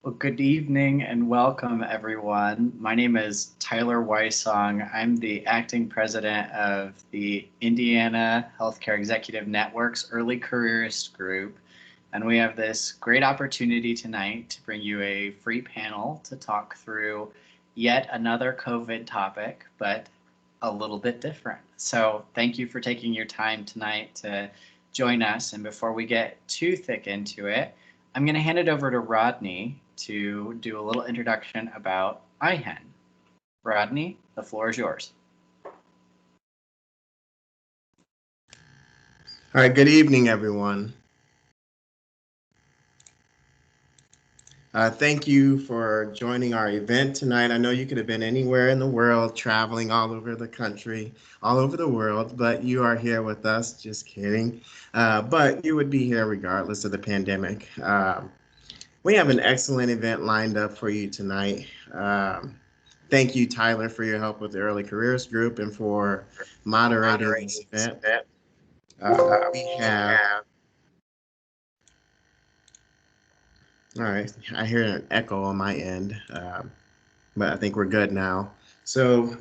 Well, good evening and welcome, everyone. My name is Tyler Weissong. I'm the acting president of the Indiana Healthcare Executive Network's Early Careerist Group. And we have this great opportunity tonight to bring you a free panel to talk through yet another COVID topic, but a little bit different. So thank you for taking your time tonight to join us. And before we get too thick into it, I'm going to hand it over to Rodney to do a little introduction about IHEN. Rodney, the floor is yours. All right, good evening, everyone. Thank you for joining our event tonight. I know you could have been anywhere in the world, traveling all over the country, all over the world, but you are here with us. Just kidding. But you would be here regardless of the pandemic. We have an excellent event lined up for you tonight. Thank you, Tyler, for your help with the Early Careers Group and for moderating this event. We have All right, I hear an echo on my end, but I think we're good now. So,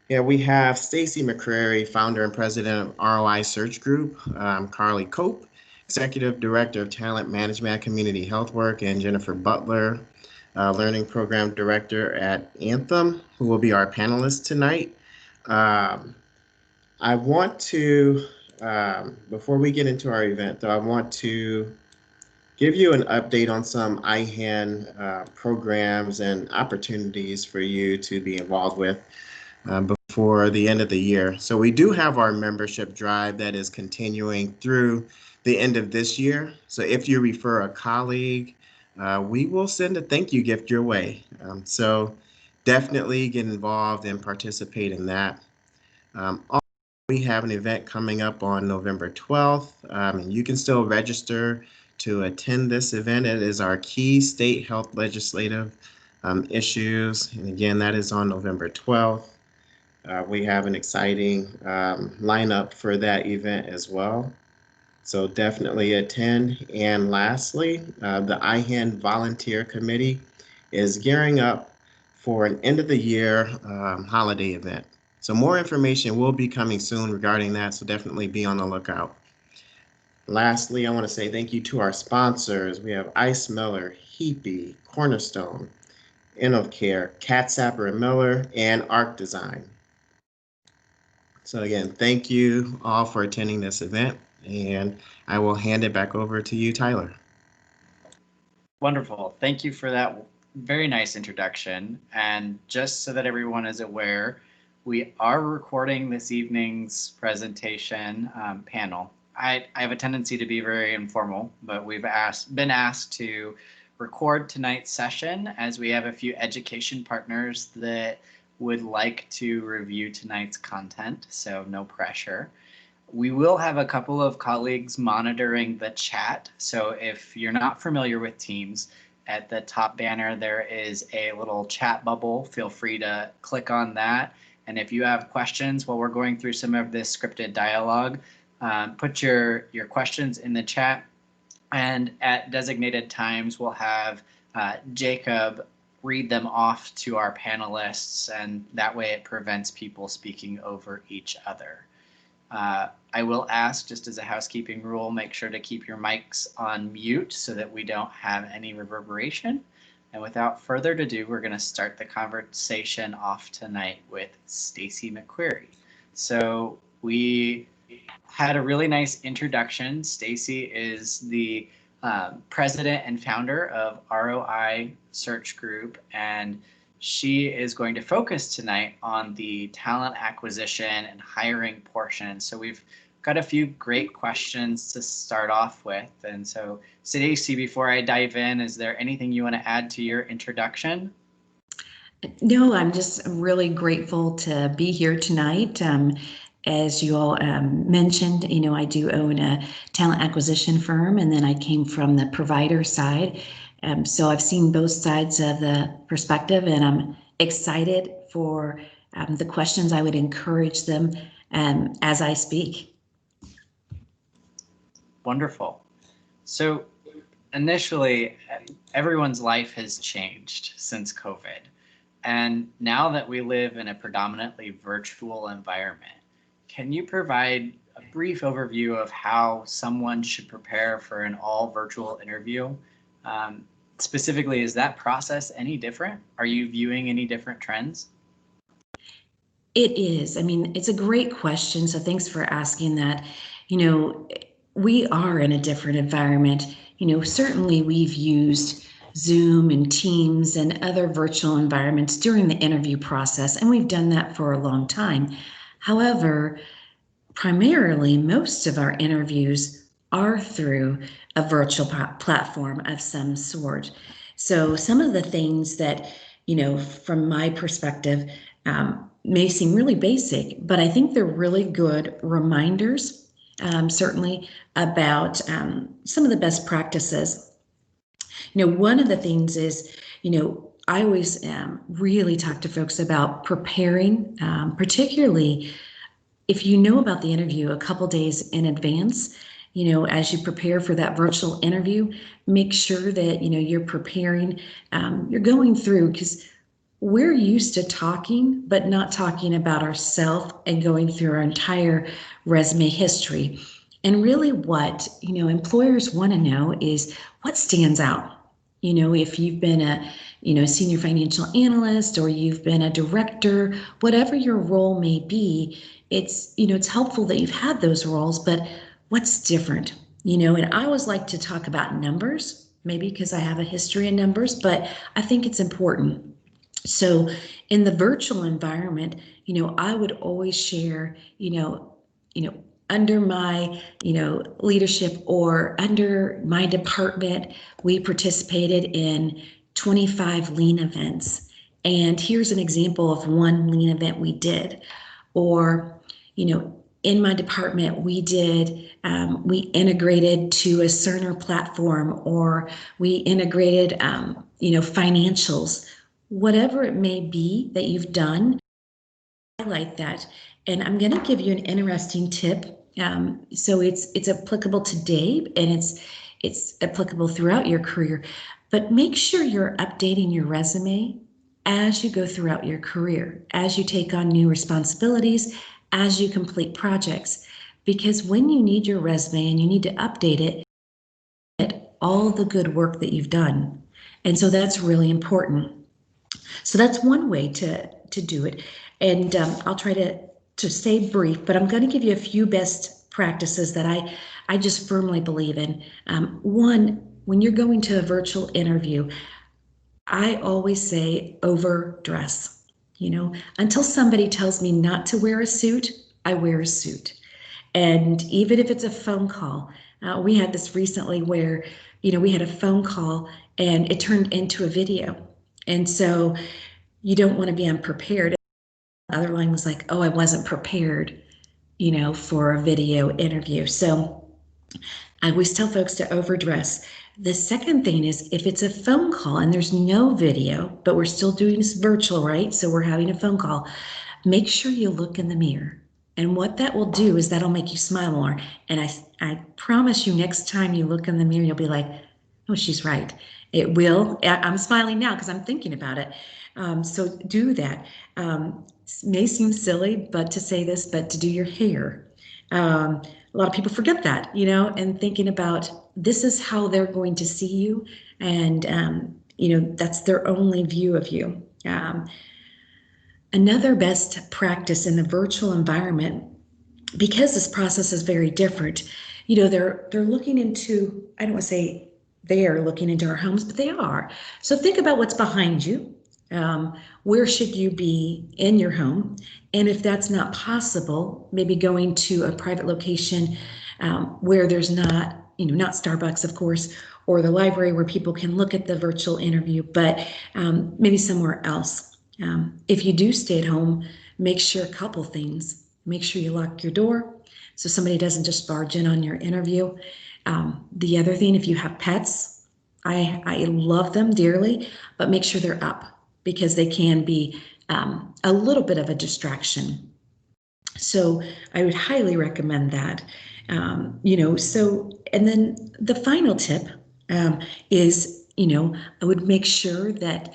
yeah, we have Stacy McCrary, founder and president of ROI Search Group, Carly Cope, executive director of talent management at Community Health Work, and Jennifer Butler, learning program director at Anthem, who will be our panelists tonight. I want to, before we get into our event, though, I want to give you an update on some IHEN programs and opportunities for you to be involved with before the end of the year. So we do have our membership drive that is continuing through the end of this year. So if you refer a colleague, we will send a thank you gift your way. So definitely get involved and participate in that. Also, we have an event coming up on November 12th. You can still register to attend this event. It is our key state health legislative issues. And again, that is on November 12th. We have an exciting lineup for that event as well. So definitely attend. And lastly, the IHEN Volunteer Committee is gearing up for an end of the year holiday event. So more information will be coming soon regarding that, so definitely be on the lookout. Lastly, I want to say thank you to our sponsors. We have Ice Miller, Heapy, Cornerstone, InnoCare, Catsapper and Miller, and Arc Design. So again, thank you all for attending this event, and I will hand it back over to you, Tyler. Wonderful. Thank you for that very nice introduction. And just so that everyone is aware, we are recording this evening's presentation panel. I have a tendency to be very informal, but we've been asked to record tonight's session as we have a few education partners that would like to review tonight's content, so no pressure. We will have a couple of colleagues monitoring the chat. So if you're not familiar with Teams, at the top banner, there is a little chat bubble. Feel free to click on that. And if you have questions while we're going through some of this scripted dialogue, put your questions in the chat. And at designated times, we'll have Jacob read them off to our panelists. And that way it prevents people speaking over each other. I will ask, just as a housekeeping rule, make sure to keep your mics on mute so that we don't have any reverberation. And without further ado, we're going to start the conversation off tonight with Stacy McQuarrie. So we had a really nice introduction. Stacy is the president and founder of ROI Search Group, and she is going to focus tonight on the talent acquisition and hiring portion. So we've got a few great questions to start off with. And so, Stacy, before I dive in, is there anything you want to add to your introduction? No, I'm just really grateful to be here tonight. As you all mentioned, I do own a talent acquisition firm, and then I came from the provider side. So I've seen both sides of the perspective, and I'm excited for the questions. I would encourage them as I speak. Wonderful. So initially, everyone's life has changed since COVID. And now that we live in a predominantly virtual environment, can you provide a brief overview of how someone should prepare for an all virtual interview? Um, Specifically, is that process any different? Are you viewing any different trends? It is. I mean, it's a great question. So thanks for asking that. You know, we are in a different environment. You know, certainly we've used Zoom and Teams and other virtual environments during the interview process, and we've done that for a long time. However, primarily most of our interviews are through a virtual platform of some sort. So some of the things that, you know, from my perspective, may seem really basic, but I think they're really good reminders, certainly about some of the best practices. You know, one of the things is, you know, I always really talk to folks about preparing, particularly if you know about the interview a couple days in advance. You know, as you prepare for that virtual interview, make sure that, you know, you're preparing, you're going through, because we're used to talking, but not talking about ourselves and going through our entire resume history. And really what, you know, employers want to know is what stands out. You know, if you've been a, you know, senior financial analyst, or you've been a director, whatever your role may be, it's, you know, it's helpful that you've had those roles, but what's different? You know, and I always like to talk about numbers, maybe because I have a history in numbers, but I think it's important. So in the virtual environment, you know, I would always share, under my, you know, leadership or under my department, we participated in 25 lean events. And here's an example of one lean event we did. Or, you know, in my department, we did, we integrated to a Cerner platform, or we integrated, you know, financials. Whatever it may be that you've done, highlight that. And I'm going to give you an interesting tip. So it's applicable today, and it's applicable throughout your career. But make sure you're updating your resume as you go throughout your career, as you take on new responsibilities, as you complete projects. Because when you need your resume and you need to update it, all the good work that you've done. And so that's really important. So that's one way to do it. And I'll try to stay brief, but I'm going to give you a few best practices that I just firmly believe in. One, when you're going to a virtual interview, I always say overdress. You know, until somebody tells me not to wear a suit, I wear a suit. And even if it's a phone call, we had this recently where, you know, we had a phone call and it turned into a video. And so you don't want to be unprepared. The other line was like, oh, I wasn't prepared, you know, for a video interview. So I always tell folks to overdress. The second thing is, if it's a phone call and there's no video, but we're still doing this virtual, right? So we're having a phone call, make sure you look in the mirror. And what that will do is that'll make you smile more. And I promise you, next time you look in the mirror, you'll be like, oh, she's right. It will. I'm smiling now because I'm thinking about it. So do that. It may seem silly, but to say this, but to do your hair. A lot of people forget that, you know, and thinking about this is how they're going to see you. And, you know, that's their only view of you. Another best practice in the virtual environment, because this process is very different, you know, they're looking into, I don't want to say they are looking into our homes, but they are. So think about what's behind you. Where should you be in your home? And if that's not possible, maybe going to a private location where there's not, you know, not Starbucks, of course, or the library where people can look at the virtual interview, but maybe somewhere else. If you do stay at home, make sure a couple things. Make sure you lock your door so somebody doesn't just barge in on your interview. The other thing, if you have pets, I love them dearly, but make sure they're up, because they can be a little bit of a distraction. So I would highly recommend that. You know, so, and then the final tip is, I would make sure that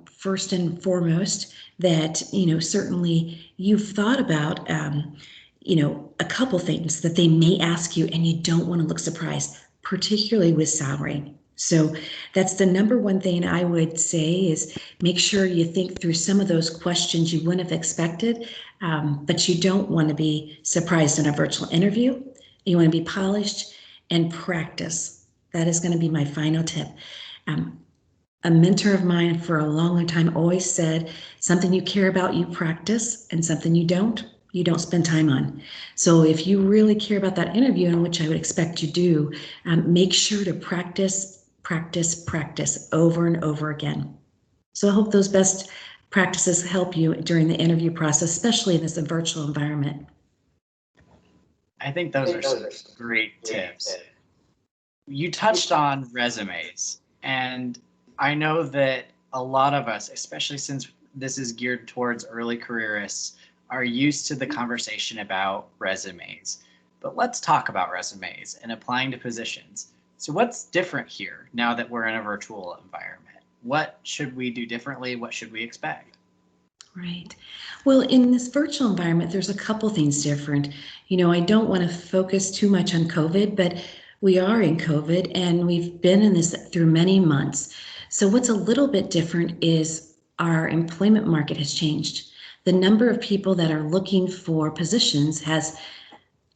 first and foremost that, certainly you've thought about, a couple things that they may ask you and you don't want to look surprised, particularly with salary. So that's the number one thing I would say is make sure you think through some of those questions you wouldn't have expected, but you don't want to be surprised in a virtual interview. You want to be polished and practice. That is going to be my final tip. A mentor of mine for a long, long time always said, something you care about, you practice, and something you don't spend time on. So if you really care about that interview, in which I would expect you do, make sure to practice, practice, practice over and over again. So I hope those best practices help you during the interview process, especially in this virtual environment. I think those are some great tips. You touched on resumes, and I know that a lot of us, especially since this is geared towards early careerists, are used to the conversation about resumes. But let's talk about resumes and applying to positions. So what's different here now that we're in a virtual environment? What should we do differently? What should we expect? Right. Well, in this virtual environment, there's a couple things different. I don't want to focus too much on COVID, but we are in COVID and we've been in this through many months. So what's a little bit different is our employment market has changed. The number of people that are looking for positions has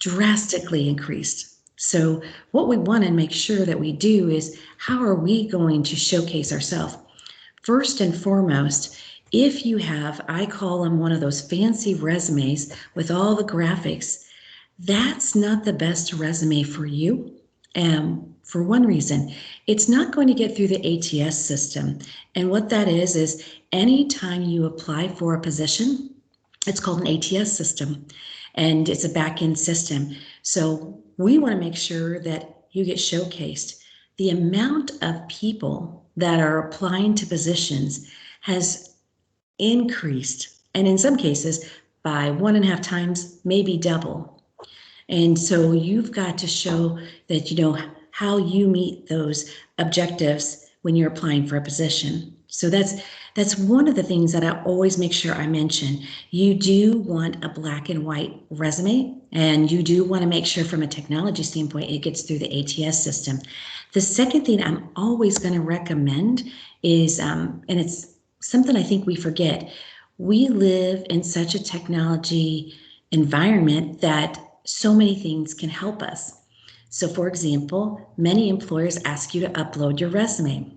drastically increased. So what we want to make sure that we do is how are we going to showcase ourselves? First and foremost, if you have, I call them one of those fancy resumes with all the graphics, that's not the best resume for you. For one reason, it's not going to get through the ATS system. And what that is anytime you apply for a position, it's called an ATS system, and it's a back-end system. So we want to make sure that you get showcased. The amount of people that are applying to positions has increased, and in some cases by 1.5 times, maybe double. And so you've got to show that you know how you meet those objectives when you're applying for a position. So that's one of the things that I always make sure I mention. You do want a black and white resume, and you do want to make sure from a technology standpoint it gets through the ATS system. The second thing I'm always going to recommend is, and it's something I think we forget, we live in such a technology environment that so many things can help us. So for example, many employers ask you to upload your resume.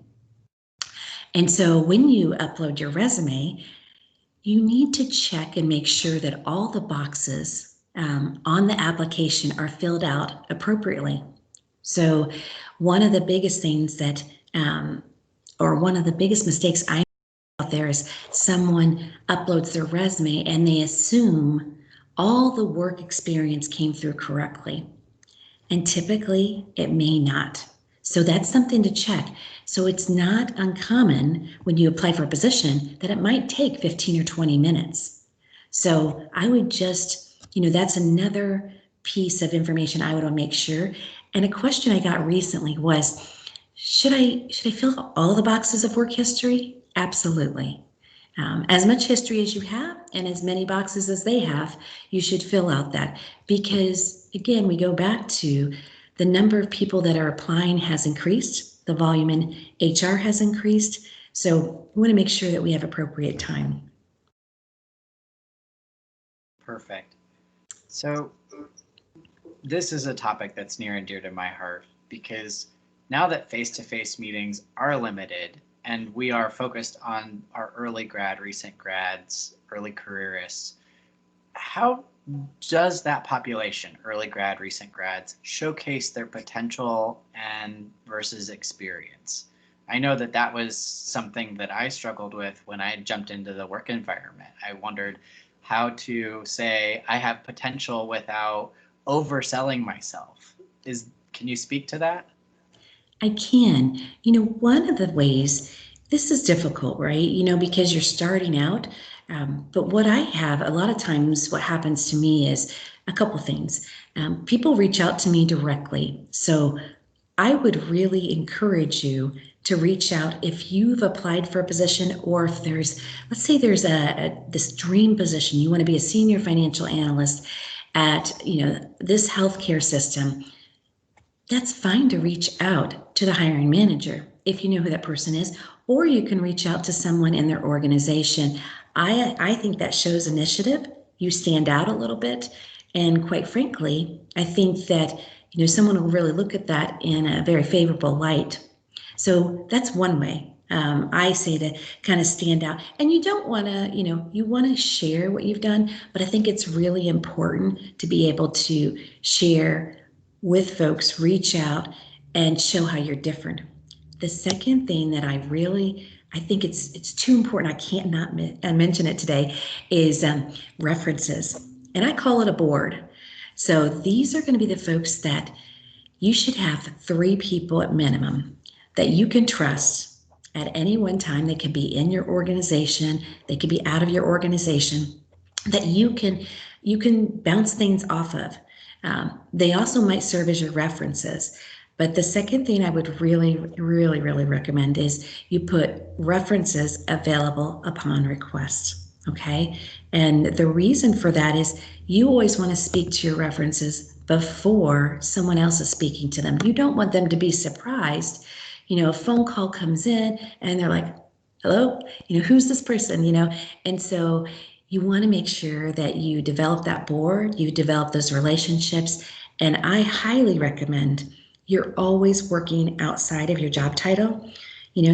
And so when you upload your resume, you need to check and make sure that all the boxes on the application are filled out appropriately. So one of the biggest things that, or one of the biggest mistakes I out there is someone uploads their resume and they assume all the work experience came through correctly. And typically it may not. So that's something to check. So it's not uncommon when you apply for a position that it might take 15 or 20 minutes. So I would just, that's another piece of information I would want to make sure. And a question I got recently was, should I fill all the boxes of work history? Absolutely. As much history as you have and as many boxes as they have, you should fill out that, because again, we go back to the number of people that are applying has increased, the volume in HR has increased, so we want to make sure that we have appropriate time. Perfect. So this is a topic that's near and dear to my heart, because now that face-to-face meetings are limited and we are focused on our early grad, recent grads, early careerists, how does that population, early grad, recent grads, showcase their potential and versus experience? I know that was something that I struggled with when I jumped into the work environment. I wondered how to say I have potential without overselling myself. Can you speak to that? I can. One of the ways, this is difficult, right? Because you're starting out. But what I have, a lot of times what happens to me is a couple things. People reach out to me directly. So I would really encourage you to reach out if you've applied for a position, or if there's, let's say there's this dream position, you want to be a senior financial analyst at, this healthcare system. That's fine to reach out to the hiring manager if you know who that person is, or you can reach out to someone in their organization. I think that shows initiative. You stand out a little bit. And quite frankly, I think that someone will really look at that in a very favorable light. So that's one way. I say to kind of stand out, and you don't want to, you want to share what you've done, but I think it's really important to be able to share with folks, reach out and show how you're different. The second thing that I think it's too important, I can't not mention it today, is references. And I call it a board. So these are going to be the folks that you should have 3 people at minimum that you can trust at any one time. They could be in your organization, they could be out of your organization, that you can bounce things off of. They also might serve as your references. But the second thing I would really, really, really recommend is you put references available upon request. Okay. And the reason for that is you always want to speak to your references before someone else is speaking to them. You don't want them to be surprised. A phone call comes in and they're like, hello, who's this person, and so you want to make sure that you develop that board, you develop those relationships. And I highly recommend you're always working outside of your job title.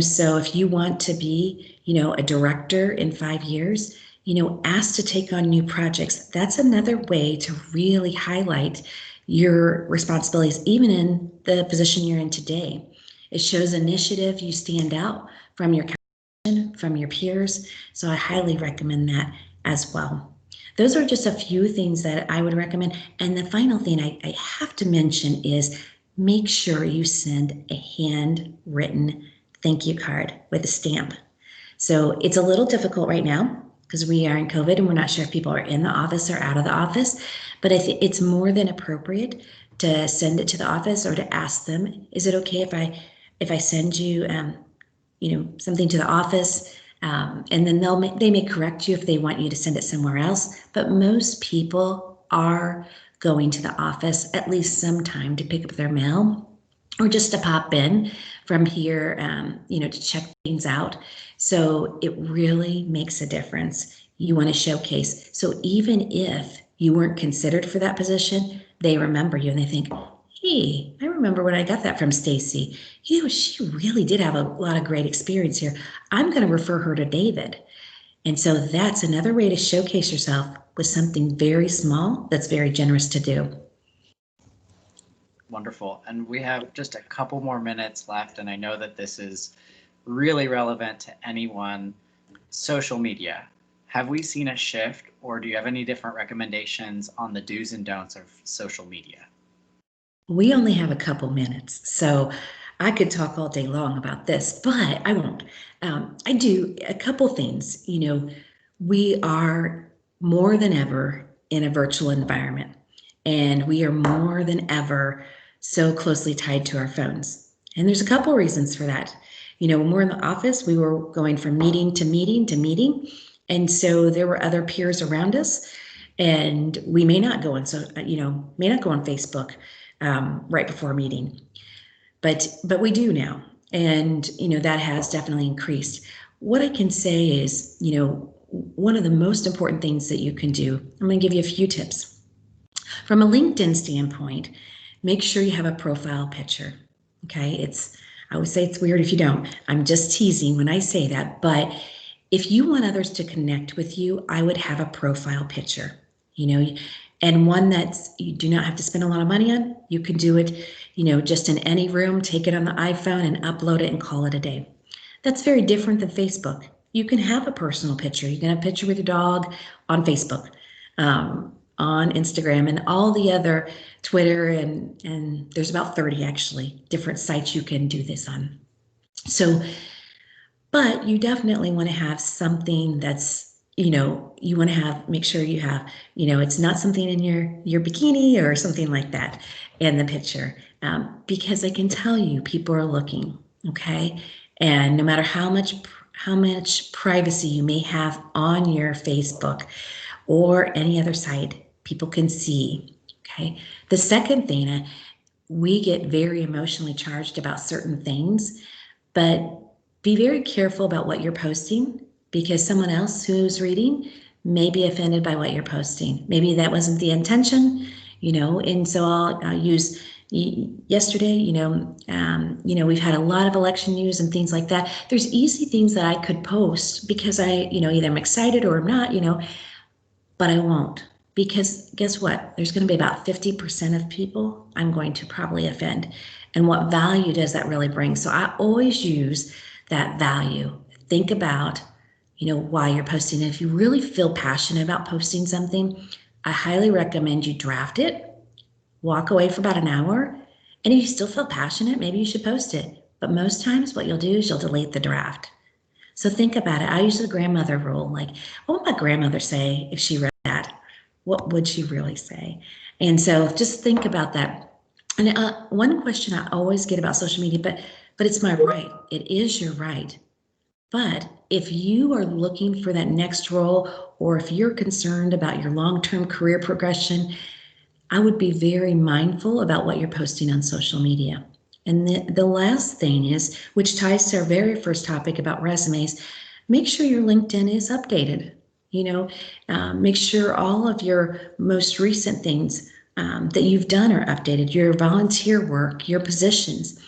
So if you want to be, a director in 5 years, asked to take on new projects, that's another way to really highlight your responsibilities, even in the position you're in today. It shows initiative, you stand out from your peers. So I highly recommend that as well. Those are just a few things that I would recommend. And the final thing I have to mention is make sure you send a handwritten thank you card with a stamp. So it's a little difficult right now because we are in COVID and we're not sure if people are in the office or out of the office, but I think it's more than appropriate to send it to the office or to ask them, is it okay if I send you something to the office, and then they may correct you if they want you to send it somewhere else. But most people are going to the office at least sometime to pick up their mail or just to pop in from here, to check things out. So it really makes a difference. You want to showcase. So even if you weren't considered for that position, they remember you and they think, hey, I remember when I got that from Stacy. She really did have a lot of great experience here. I'm going to refer her to David. And so that's another way to showcase yourself with something very small that's very generous to do. Wonderful. And we have just a couple more minutes left, and I know that this is really relevant to anyone. Social media. Have we seen a shift, or do you have any different recommendations on the do's and don'ts of social media? We only have a couple minutes, so I could talk all day long about this, but I won't. I do a couple things. We are more than ever in a virtual environment, and we are more than ever so closely tied to our phones. And there's a couple reasons for that. When we're in the office, we were going from meeting to meeting to meeting, and so there were other peers around us, and we may not go on Facebook right before a meeting, but we do now, and that has definitely increased. What I can say is, one of the most important things that you can do, I'm going to give you a few tips. From a LinkedIn standpoint, make sure you have a profile picture. Okay, I would say it's weird if you don't. I'm just teasing when I say that, but if you want others to connect with you, I would have a profile picture. And one that you do not have to spend a lot of money on. You can do it, just in any room, take it on the iPhone and upload it and call it a day. That's very different than Facebook. You can have a personal picture. You can have a picture with your dog on Facebook, on Instagram, and all the other Twitter, and there's about 30 actually different sites you can do this on. So, but you definitely want to have something that's, you want to make sure you have, it's not something in your bikini or something like that in the picture. because I can tell you people are looking, okay? And no matter how much privacy you may have on your Facebook or any other site, people can see, okay? The second thing, we get very emotionally charged about certain things, but be very careful about what you're posting, because someone else who's reading may be offended by what you're posting. Maybe that wasn't the intention, and so I'll use yesterday, we've had a lot of election news and things like that. There's easy things that I could post because either I'm excited or I'm not, but I won't, because guess what? There's going to be about 50% of people I'm going to probably offend. And what value does that really bring? So I always use that value. Think about, why you're posting. And if you really feel passionate about posting something, I highly recommend you draft it, walk away for about an hour, and if you still feel passionate, maybe you should post it. But most times what you'll do is you'll delete the draft. So think about it. I use the grandmother rule. Like, what would my grandmother say if she read that? What would she really say? And so just think about that. And one question I always get about social media, but it's my right. It is your right. But if you are looking for that next role, or if you're concerned about your long-term career progression, I would be very mindful about what you're posting on social media. And the last thing is, which ties to our very first topic about resumes, make sure your LinkedIn is updated. Make sure all of your most recent things that you've done are updated, your volunteer work, your positions.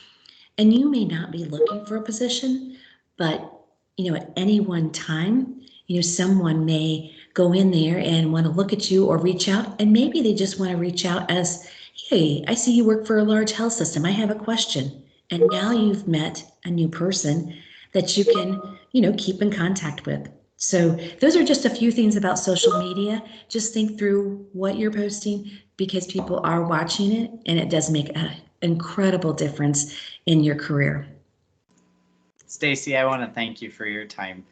And you may not be looking for a position, but at any one time, someone may go in there and want to look at you or reach out, and maybe they just want to reach out as, hey, I see you work for a large health system. I have a question. And now you've met a new person that you can, keep in contact with. So those are just a few things about social media. Just think through what you're posting, because people are watching it, and it does make an incredible difference in your career. Stacy, I want to thank you for your time.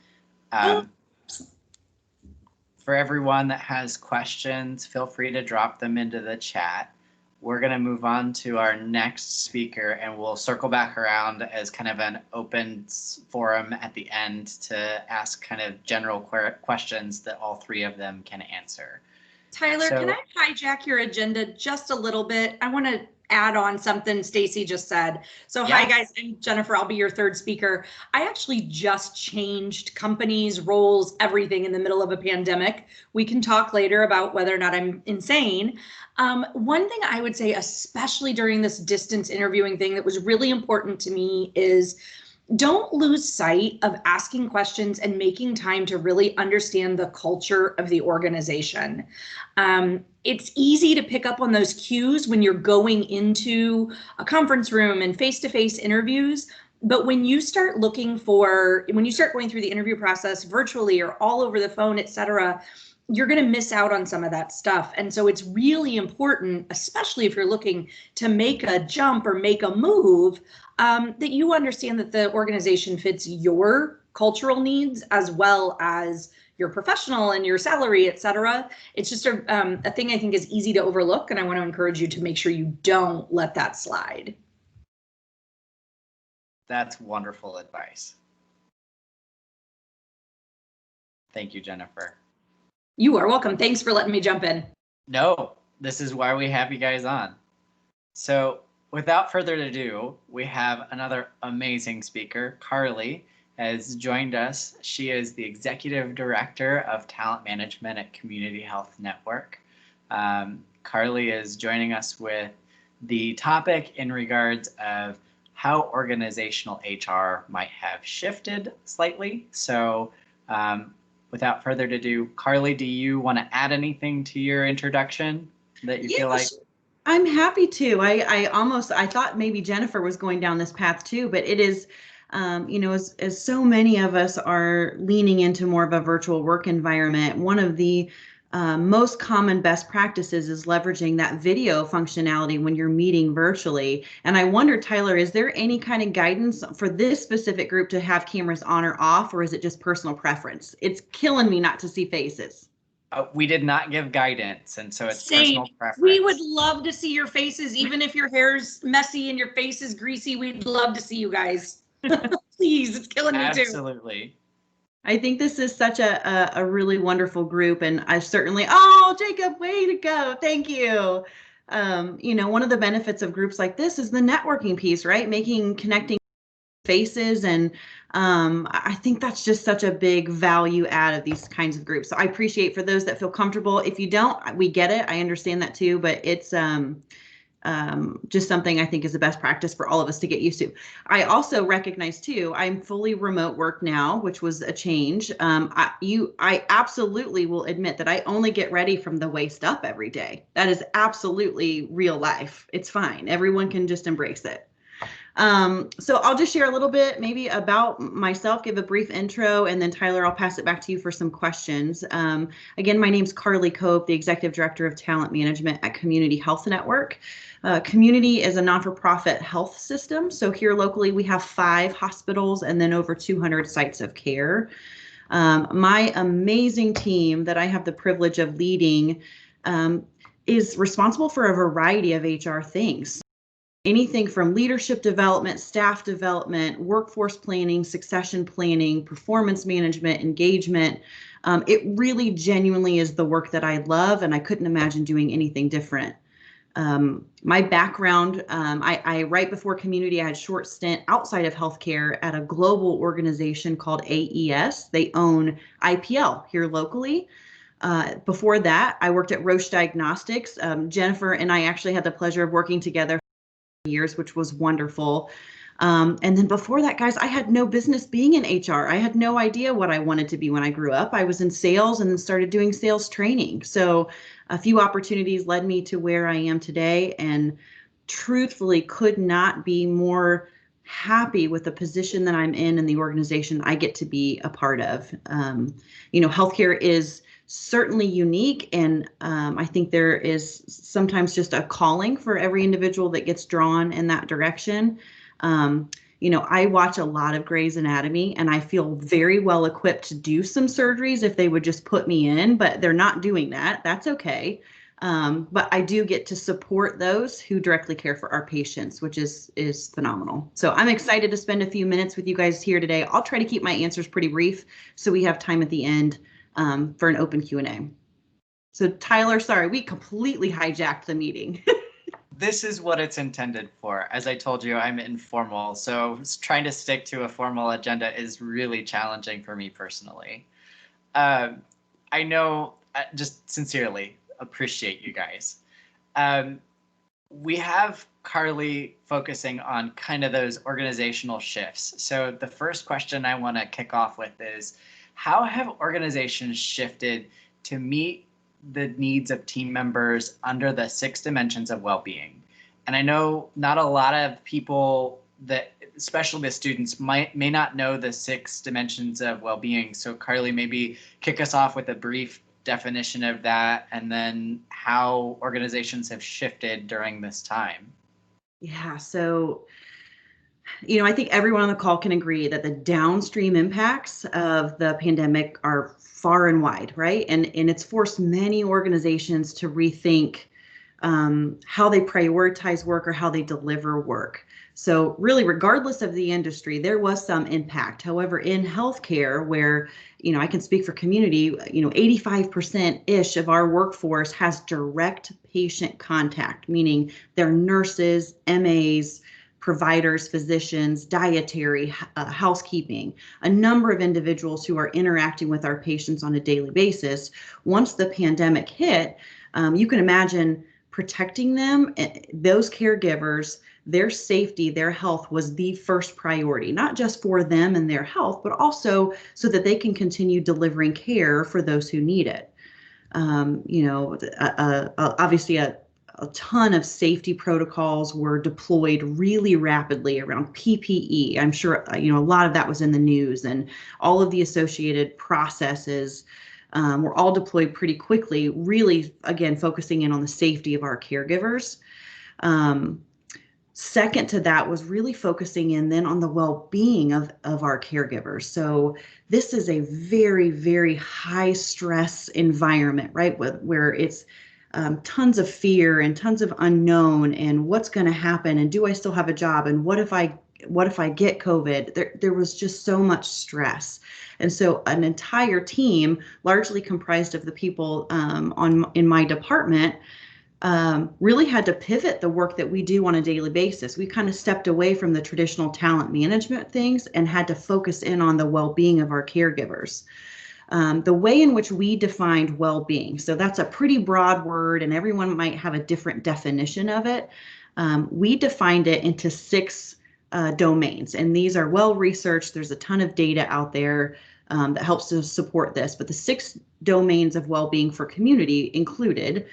For everyone that has questions, feel free to drop them into the chat. We're going to move on to our next speaker, and we'll circle back around as kind of an open forum at the end to ask kind of general questions that all three of them can answer. Tyler, can I hijack your agenda just a little bit? I want to add on something Stacy just said. So Hi guys, I'm Jennifer. I'll be your third speaker. I actually just changed companies, roles, everything in the middle of a pandemic. We can talk later about whether or not I'm insane. One thing I would say, especially during this distance interviewing thing, that was really important to me is don't lose sight of asking questions and making time to really understand the culture of the organization. It's easy to pick up on those cues when you're going into a conference room and face-to-face interviews. But when you start going through the interview process virtually or all over the phone, et cetera, you're going to miss out on some of that stuff. And so it's really important, especially if you're looking to make a jump or make a move, that you understand that the organization fits your cultural needs as well as your professional and your salary, et cetera. It's just a thing I think is easy to overlook, and I want to encourage you to make sure you don't let that slide. That's wonderful advice. Thank you, Jennifer. You are welcome. Thanks for letting me jump in. No, this is why we have you guys on. So without further ado, we have another amazing speaker. Carly has joined us. She is the Executive Director of Talent Management at Community Health Network. Carly is joining us with the topic in regards of how organizational HR might have shifted slightly. So without further ado, Carly, do you want to add anything to your introduction that you feel like? I'm happy to. I thought maybe Jennifer was going down this path too, but it is, as so many of us are leaning into more of a virtual work environment, one of the most common best practices is leveraging that video functionality when you're meeting virtually. And I wonder, Tyler, is there any kind of guidance for this specific group to have cameras on or off, or is it just personal preference? It's killing me not to see faces. We did not give guidance, and so it's Same. personal preference. We would love to see your faces, even if your hair's messy and your face is greasy. We'd love to see you guys. Please, it's killing me too. Absolutely. I think this is such a really wonderful group, and I certainly, oh, Jacob, way to go. Thank you. You know, one of the benefits of groups like this is the networking piece, right? Connecting faces. And I think that's just such a big value add of these kinds of groups. So I appreciate for those that feel comfortable. If you don't, we get it. I understand that too, but it's just something I think is the best practice for all of us to get used to. I also recognize too, I'm fully remote work now, which was a change. I absolutely will admit that I only get ready from the waist up every day. That is absolutely real life. It's fine. Everyone can just embrace it. So I'll just share a little bit maybe about myself, give a brief intro, and then Tyler, I'll pass it back to you for some questions. Again, my name's Carly Cope, the Executive Director of Talent Management at Community Health Network. Community is a non-for-profit health system. So here locally, we have 5 hospitals and then over 200 sites of care. My amazing team that I have the privilege of leading is responsible for a variety of HR things. Anything from leadership development, staff development, workforce planning, succession planning, performance management, engagement. It really genuinely is the work that I love, and I couldn't imagine doing anything different. My background, I right before Community, I had a short stint outside of healthcare at a global organization called AES. They own IPL here locally. Before that, I worked at Roche Diagnostics. Jennifer and I actually had the pleasure of working together for years, which was wonderful. And then before that, guys, I had no business being in HR. I had no idea what I wanted to be when I grew up. I was in sales and then started doing sales training. So a few opportunities led me to where I am today, and truthfully could not be more happy with the position that I'm in and the organization I get to be a part of. You know, healthcare is certainly unique, and I think there is sometimes just a calling for every individual that gets drawn in that direction. You know, I watch a lot of Grey's Anatomy, and I feel very well equipped to do some surgeries if they would just put me in, but they're not doing that. That's okay. But I do get to support those who directly care for our patients, which is phenomenal. So I'm excited to spend a few minutes with you guys here today. I'll try to keep my answers pretty brief so we have time at the end for an open Q&A. So Tyler, sorry, we completely hijacked the meeting. This is what it's intended for. As I told you, I'm informal, so trying to stick to a formal agenda is really challenging for me personally. I know, just sincerely appreciate you guys. We have Carly focusing on kind of those organizational shifts. So the first question I want to kick off with is, how have organizations shifted to meet the needs of team members under the 6 dimensions of well-being? And I know not a lot of people, that especially the students, may not know the 6 dimensions of well-being. So Carly, maybe kick us off with a brief definition of that, and then how organizations have shifted during this time. Yeah, so you know, I think everyone on the call can agree that the downstream impacts of the pandemic are far and wide, right? And it's forced many organizations to rethink how they prioritize work or how they deliver work. So really, regardless of the industry, there was some impact. However, in healthcare, where, you know, I can speak for Community, you know, 85%-ish of our workforce has direct patient contact, meaning they're nurses, MAs, providers, physicians, dietary, housekeeping, a number of individuals who are interacting with our patients on a daily basis. Once the pandemic hit, you can imagine protecting them, those caregivers, their safety, their health was the first priority, not just for them and their health, but also so that they can continue delivering care for those who need it. You know, obviously a ton of safety protocols were deployed really rapidly around PPE. I'm sure, you know, a lot of that was in the news, and all of the associated processes were all deployed pretty quickly, really, again, focusing in on the safety of our caregivers. Second to that was really focusing in then on the well-being of our caregivers. So this is a very, very high stress environment, right? Where it's tons of fear and tons of unknown and what's going to happen and do I still have a job and what if I get COVID? There was just so much stress. And so an entire team, largely comprised of the people in my department, really had to pivot the work that we do on a daily basis. We kind of stepped away from the traditional talent management things and had to focus in on the well-being of our caregivers. The way in which we defined well-being, so that's a pretty broad word and everyone might have a different definition of it. We defined it into 6 domains, and these are well researched. There's a ton of data out there that helps to support this, but the 6 domains of well-being for community included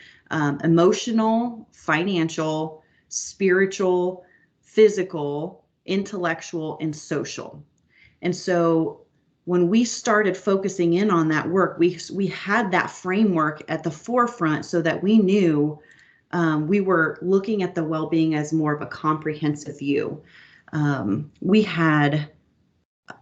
emotional, financial, spiritual, physical, intellectual, and social. And so when we started focusing in on that work, we had that framework at the forefront so that we knew we were looking at the well-being as more of a comprehensive view. We had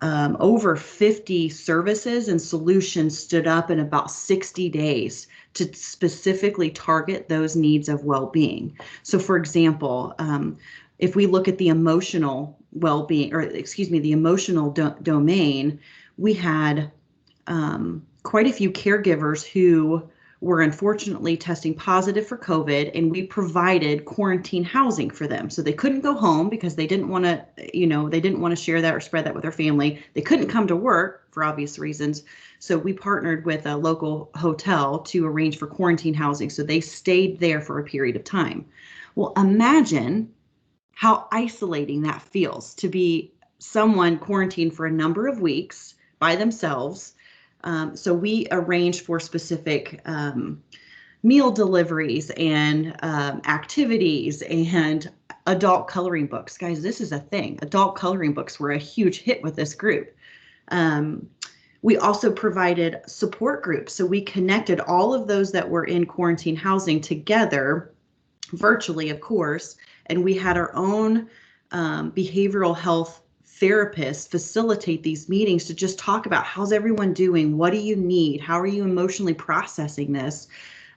over 50 services and solutions stood up in about 60 days to specifically target those needs of well-being. So for example, if we look at the emotional well-being, or excuse me, the emotional domain, we had quite a few caregivers who were unfortunately testing positive for COVID, and we provided quarantine housing for them. So they couldn't go home because they didn't want to, they didn't want to share that or spread that with their family. They couldn't come to work for obvious reasons. So we partnered with a local hotel to arrange for quarantine housing. So they stayed there for a period of time. Well, imagine how isolating that feels to be someone quarantined for a number of weeks by themselves. So we arranged for specific meal deliveries and activities and adult coloring books. Guys, this is a thing. Adult coloring books were a huge hit with this group. We also provided support groups. So we connected all of those that were in quarantine housing together, virtually, of course, and we had our own behavioral health therapists facilitate these meetings to just talk about how's everyone doing, what do you need, how are you emotionally processing this.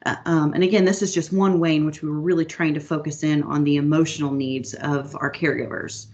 And again, this is just one way in which we were really trying to focus in on the emotional needs of our caregivers.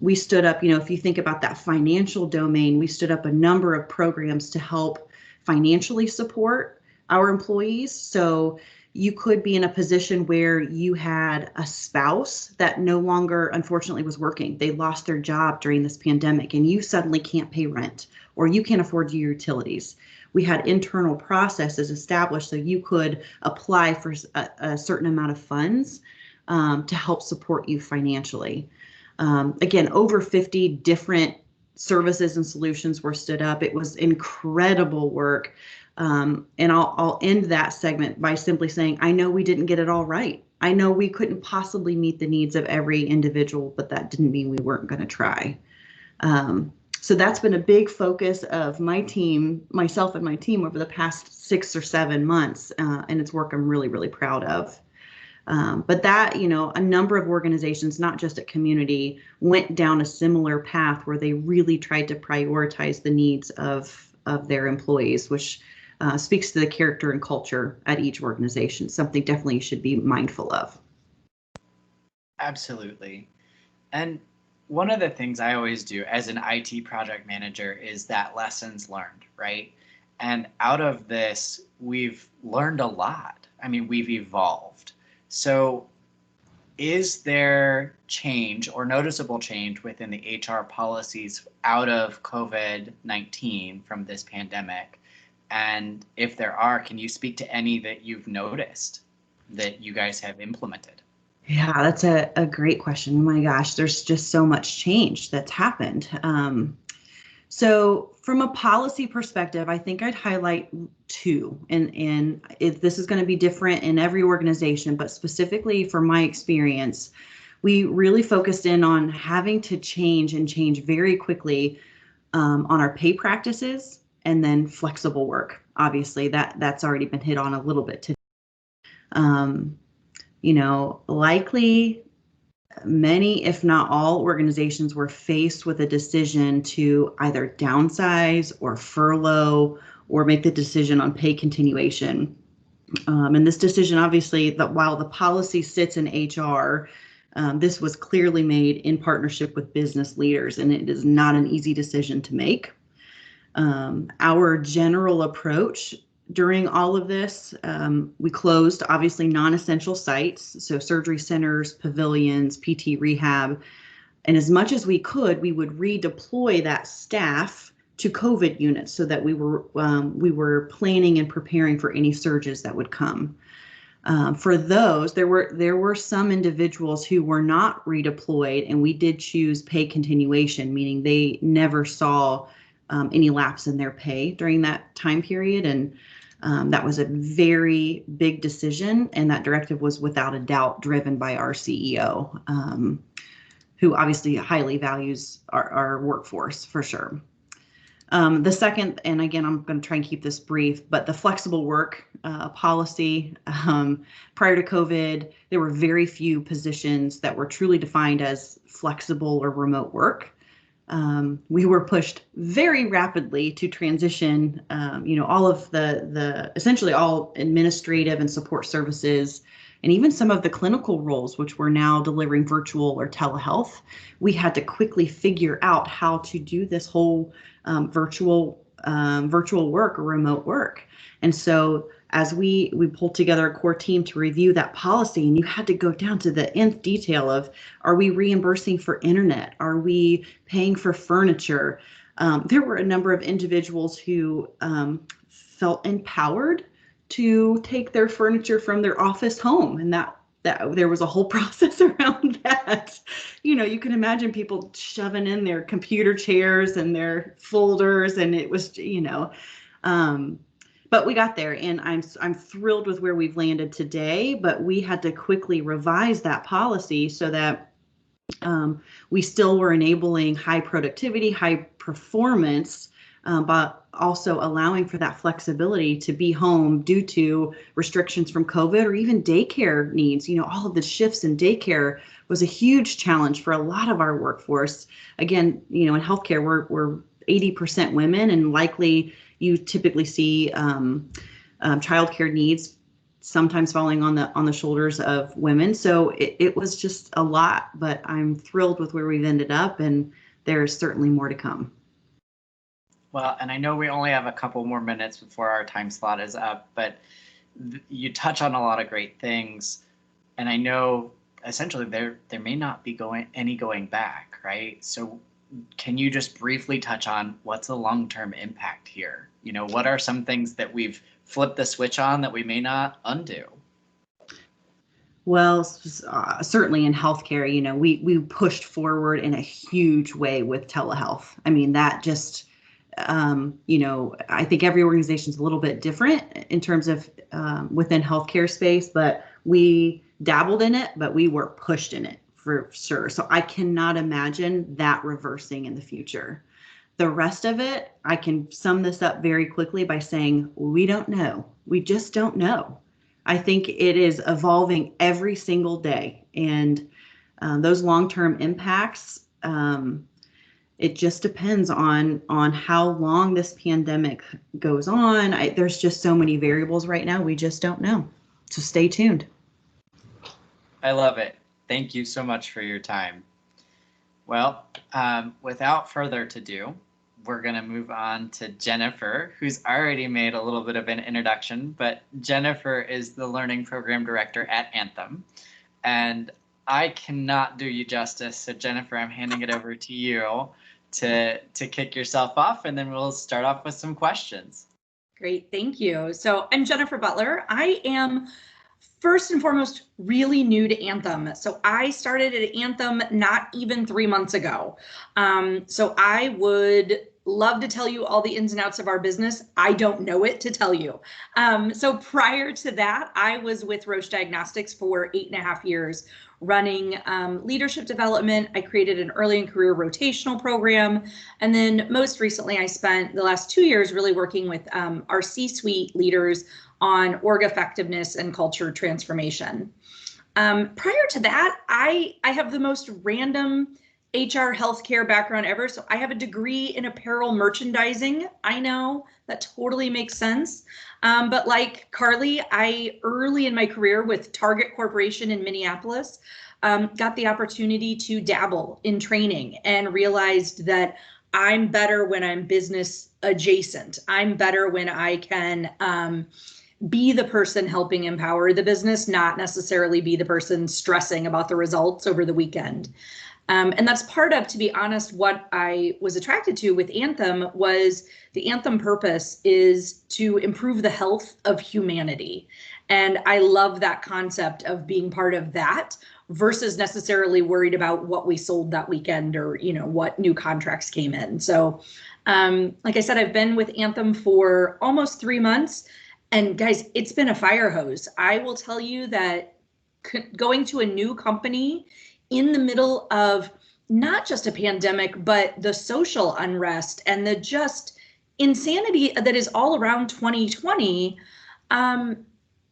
We stood up, if you think about that financial domain, we stood up a number of programs to help financially support our employees. So you could be in a position where you had a spouse that no longer, unfortunately, was working. They lost their job during this pandemic, and you suddenly can't pay rent or you can't afford your utilities. We had internal processes established so you could apply for a certain amount of funds to help support you financially. Again, over 50 different services and solutions were stood up. It was incredible work. And I'll end that segment by simply saying, I know we didn't get it all right. I know we couldn't possibly meet the needs of every individual, but that didn't mean we weren't going to try. So that's been a big focus of my team, myself and my team over the past 6 or 7 months. And it's work I'm really, really proud of. But that, a number of organizations, not just at Community, went down a similar path where they really tried to prioritize the needs of their employees, which speaks to the character and culture at each organization, something definitely you should be mindful of. Absolutely. And one of the things I always do as an IT project manager is that lessons learned, right? And out of this, we've learned a lot. I mean, we've evolved. So is there change or noticeable change within the HR policies out of COVID-19 from this pandemic? And if there are, can you speak to any that you've noticed that you guys have implemented? Yeah, that's a great question. My gosh, there's just so much change that's happened. So from a policy perspective, I think I'd highlight 2, and this is going to be different in every organization, but specifically from my experience, we really focused in on having to change very quickly on our pay practices and then flexible work. Obviously, that's already been hit on a little bit today. Likely many, if not all, organizations were faced with a decision to either downsize or furlough or make the decision on pay continuation. And this decision, obviously, that while the policy sits in HR, this was clearly made in partnership with business leaders, and it is not an easy decision to make. Our general approach during all of this, we closed obviously non-essential sites, so surgery centers, pavilions, PT rehab, and as much as we could, we would redeploy that staff to COVID units so that we were planning and preparing for any surges that would come. For those, there were some individuals who were not redeployed, and we did choose pay continuation, meaning they never saw any lapse in their pay during that time period. And that was a very big decision, and that directive was without a doubt driven by our CEO, who obviously highly values our workforce for sure. The second, and again, I'm going to try and keep this brief, but the flexible work policy, prior to COVID, there were very few positions that were truly defined as flexible or remote work. We were pushed very rapidly to transition, all of the essentially all administrative and support services, and even some of the clinical roles, which were now delivering virtual or telehealth. We had to quickly figure out how to do this whole virtual work or remote work. And so as we pulled together a core team to review that policy, and you had to go down to the nth detail of, are we reimbursing for internet? Are we paying for furniture? There were a number of individuals who felt empowered to take their furniture from their office home, and that there was a whole process around that. You can imagine people shoving in their computer chairs and their folders, and it was, but we got there, and I'm thrilled with where we've landed today. But we had to quickly revise that policy so that we still were enabling high productivity, high performance, but also allowing for that flexibility to be home due to restrictions from COVID or even daycare needs. All of the shifts in daycare was a huge challenge for a lot of our workforce. Again, in healthcare, we're 80% women, and likely you typically see childcare needs sometimes falling on the shoulders of women. So it was just a lot, but I'm thrilled with where we've ended up, and there's certainly more to come. Well, and I know we only have a couple more minutes before our time slot is up, but you touch on a lot of great things. And I know essentially there may not be going back, right? So can you just briefly touch on what's the long-term impact here? What are some things that we've flipped the switch on that we may not undo? Well, certainly in healthcare, we pushed forward in a huge way with telehealth. I mean, that just, I think every organization is a little bit different in terms of within healthcare space, but we dabbled in it, but we were pushed in it for sure. So I cannot imagine that reversing in the future. The rest of it, I can sum this up very quickly by saying, we don't know. We just don't know. I think it is evolving every single day, and those long-term impacts, it just depends on how long this pandemic goes on. There's just so many variables right now. We just don't know. So stay tuned. I love it. Thank you so much for your time. Well, without further ado, we're going to move on to Jennifer, who's already made a little bit of an introduction, but Jennifer is the Learning Program Director at Anthem. And I cannot do you justice. So Jennifer, I'm handing it over to you to kick yourself off, and then we'll start off with some questions. Great, thank you. So I'm Jennifer Butler. I am first and foremost really new to Anthem. So I started at Anthem not even 3 months ago. So I would love to tell you all the ins and outs of our business. I don't know it to tell you. So prior to that, I was with Roche Diagnostics for 8.5 years, running leadership development. I created an early in career rotational program. And then most recently, I spent the last 2 years really working with our C-suite leaders on org effectiveness and culture transformation. Prior to that, I have the most random HR healthcare background ever. So I have a degree in apparel merchandising. I know that totally makes sense. But like Carly, I early in my career with Target Corporation in Minneapolis, got the opportunity to dabble in training and realized that I'm better when I'm business adjacent. I'm better when I can be the person helping empower the business, not necessarily be the person stressing about the results over the weekend. And that's part of, to be honest, what I was attracted to with Anthem was the Anthem purpose is to improve the health of humanity. And I love that concept of being part of that versus necessarily worried about what we sold that weekend or, you know, what new contracts came in. So, like I said, I've been with Anthem for almost 3 months. And guys, it's been a fire hose. I will tell you that going to a new company in the middle of not just a pandemic, but the social unrest and the just insanity that is all around 2020,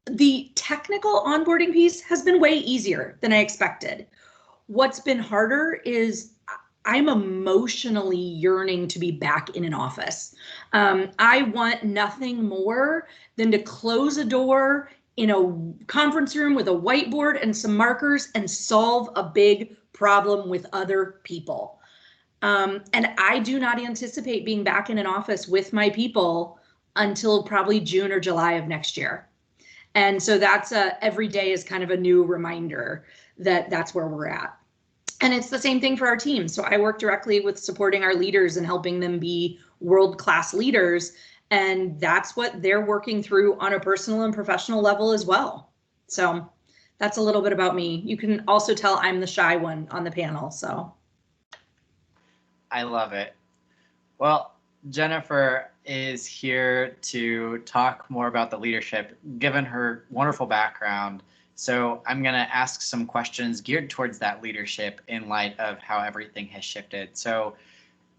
the technical onboarding piece has been way easier than I expected. What's been harder is I'm emotionally yearning to be back in an office. I want nothing more than to close a door in a conference room with a whiteboard and some markers and solve a big problem with other people. And I do not anticipate being back in an office with my people until probably June or July of next year. And so that's every day is kind of a new reminder that that's where we're at. And it's the same thing for our team. So I work directly with supporting our leaders and helping them be world-class leaders. And that's what they're working through on a personal and professional level as well. So that's a little bit about me. You can also tell I'm the shy one on the panel. So I love it. Well, Jennifer is here to talk more about the leadership, given her wonderful background. So I'm going to ask some questions geared towards that leadership in light of how everything has shifted. So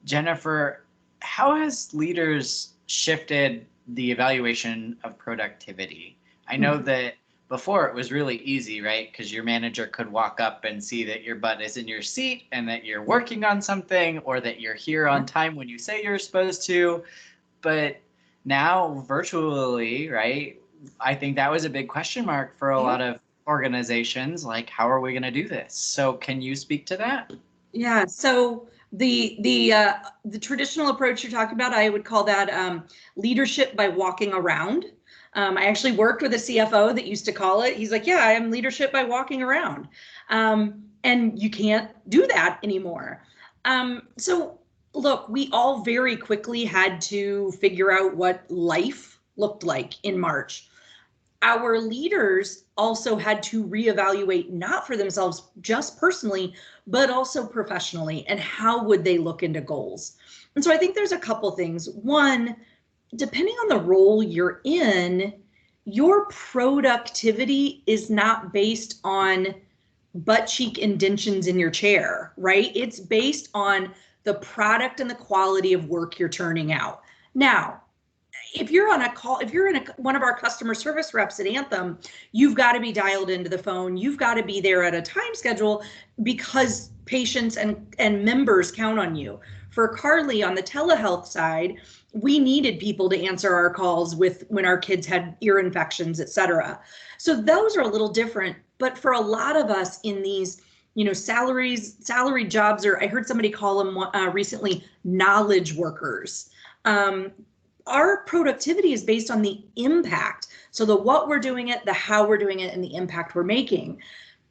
Jennifer, how has leaders shifted the evaluation of productivity? I know that before it was really easy, right? Because your manager could walk up and see that your butt is in your seat and that you're working on something or that you're here on time when you say you're supposed to. But now virtually, right? I think that was a big question mark for a lot of organizations. Like, how are we going to do this? So can you speak to that? Yeah. So the traditional approach you're talking about, I would call that leadership by walking around. I actually worked with a CFO that used to call it. He's like, yeah, I am leadership by walking around. And you can't do that anymore. So look, we all very quickly had to figure out what life looked like in March. Our leaders also had to reevaluate, not for themselves just personally, but also professionally, and how would they look into goals. And so I think there's a couple things. One, depending on the role you're in, your productivity is not based on butt cheek indentions in your chair, right? It's based on the product and the quality of work you're turning out. Now, if you're on a call, if you're in one of our customer service reps at Anthem, you've got to be dialed into the phone. You've got to be there at a time schedule because patients and members count on you. For Carly on the telehealth side, we needed people to answer our calls when our kids had ear infections, et cetera. So those are a little different. But for a lot of us in these, salaried jobs, or I heard somebody call them recently, knowledge workers. Our productivity is based on the impact. So the what we're doing it, the how we're doing it, and the impact we're making.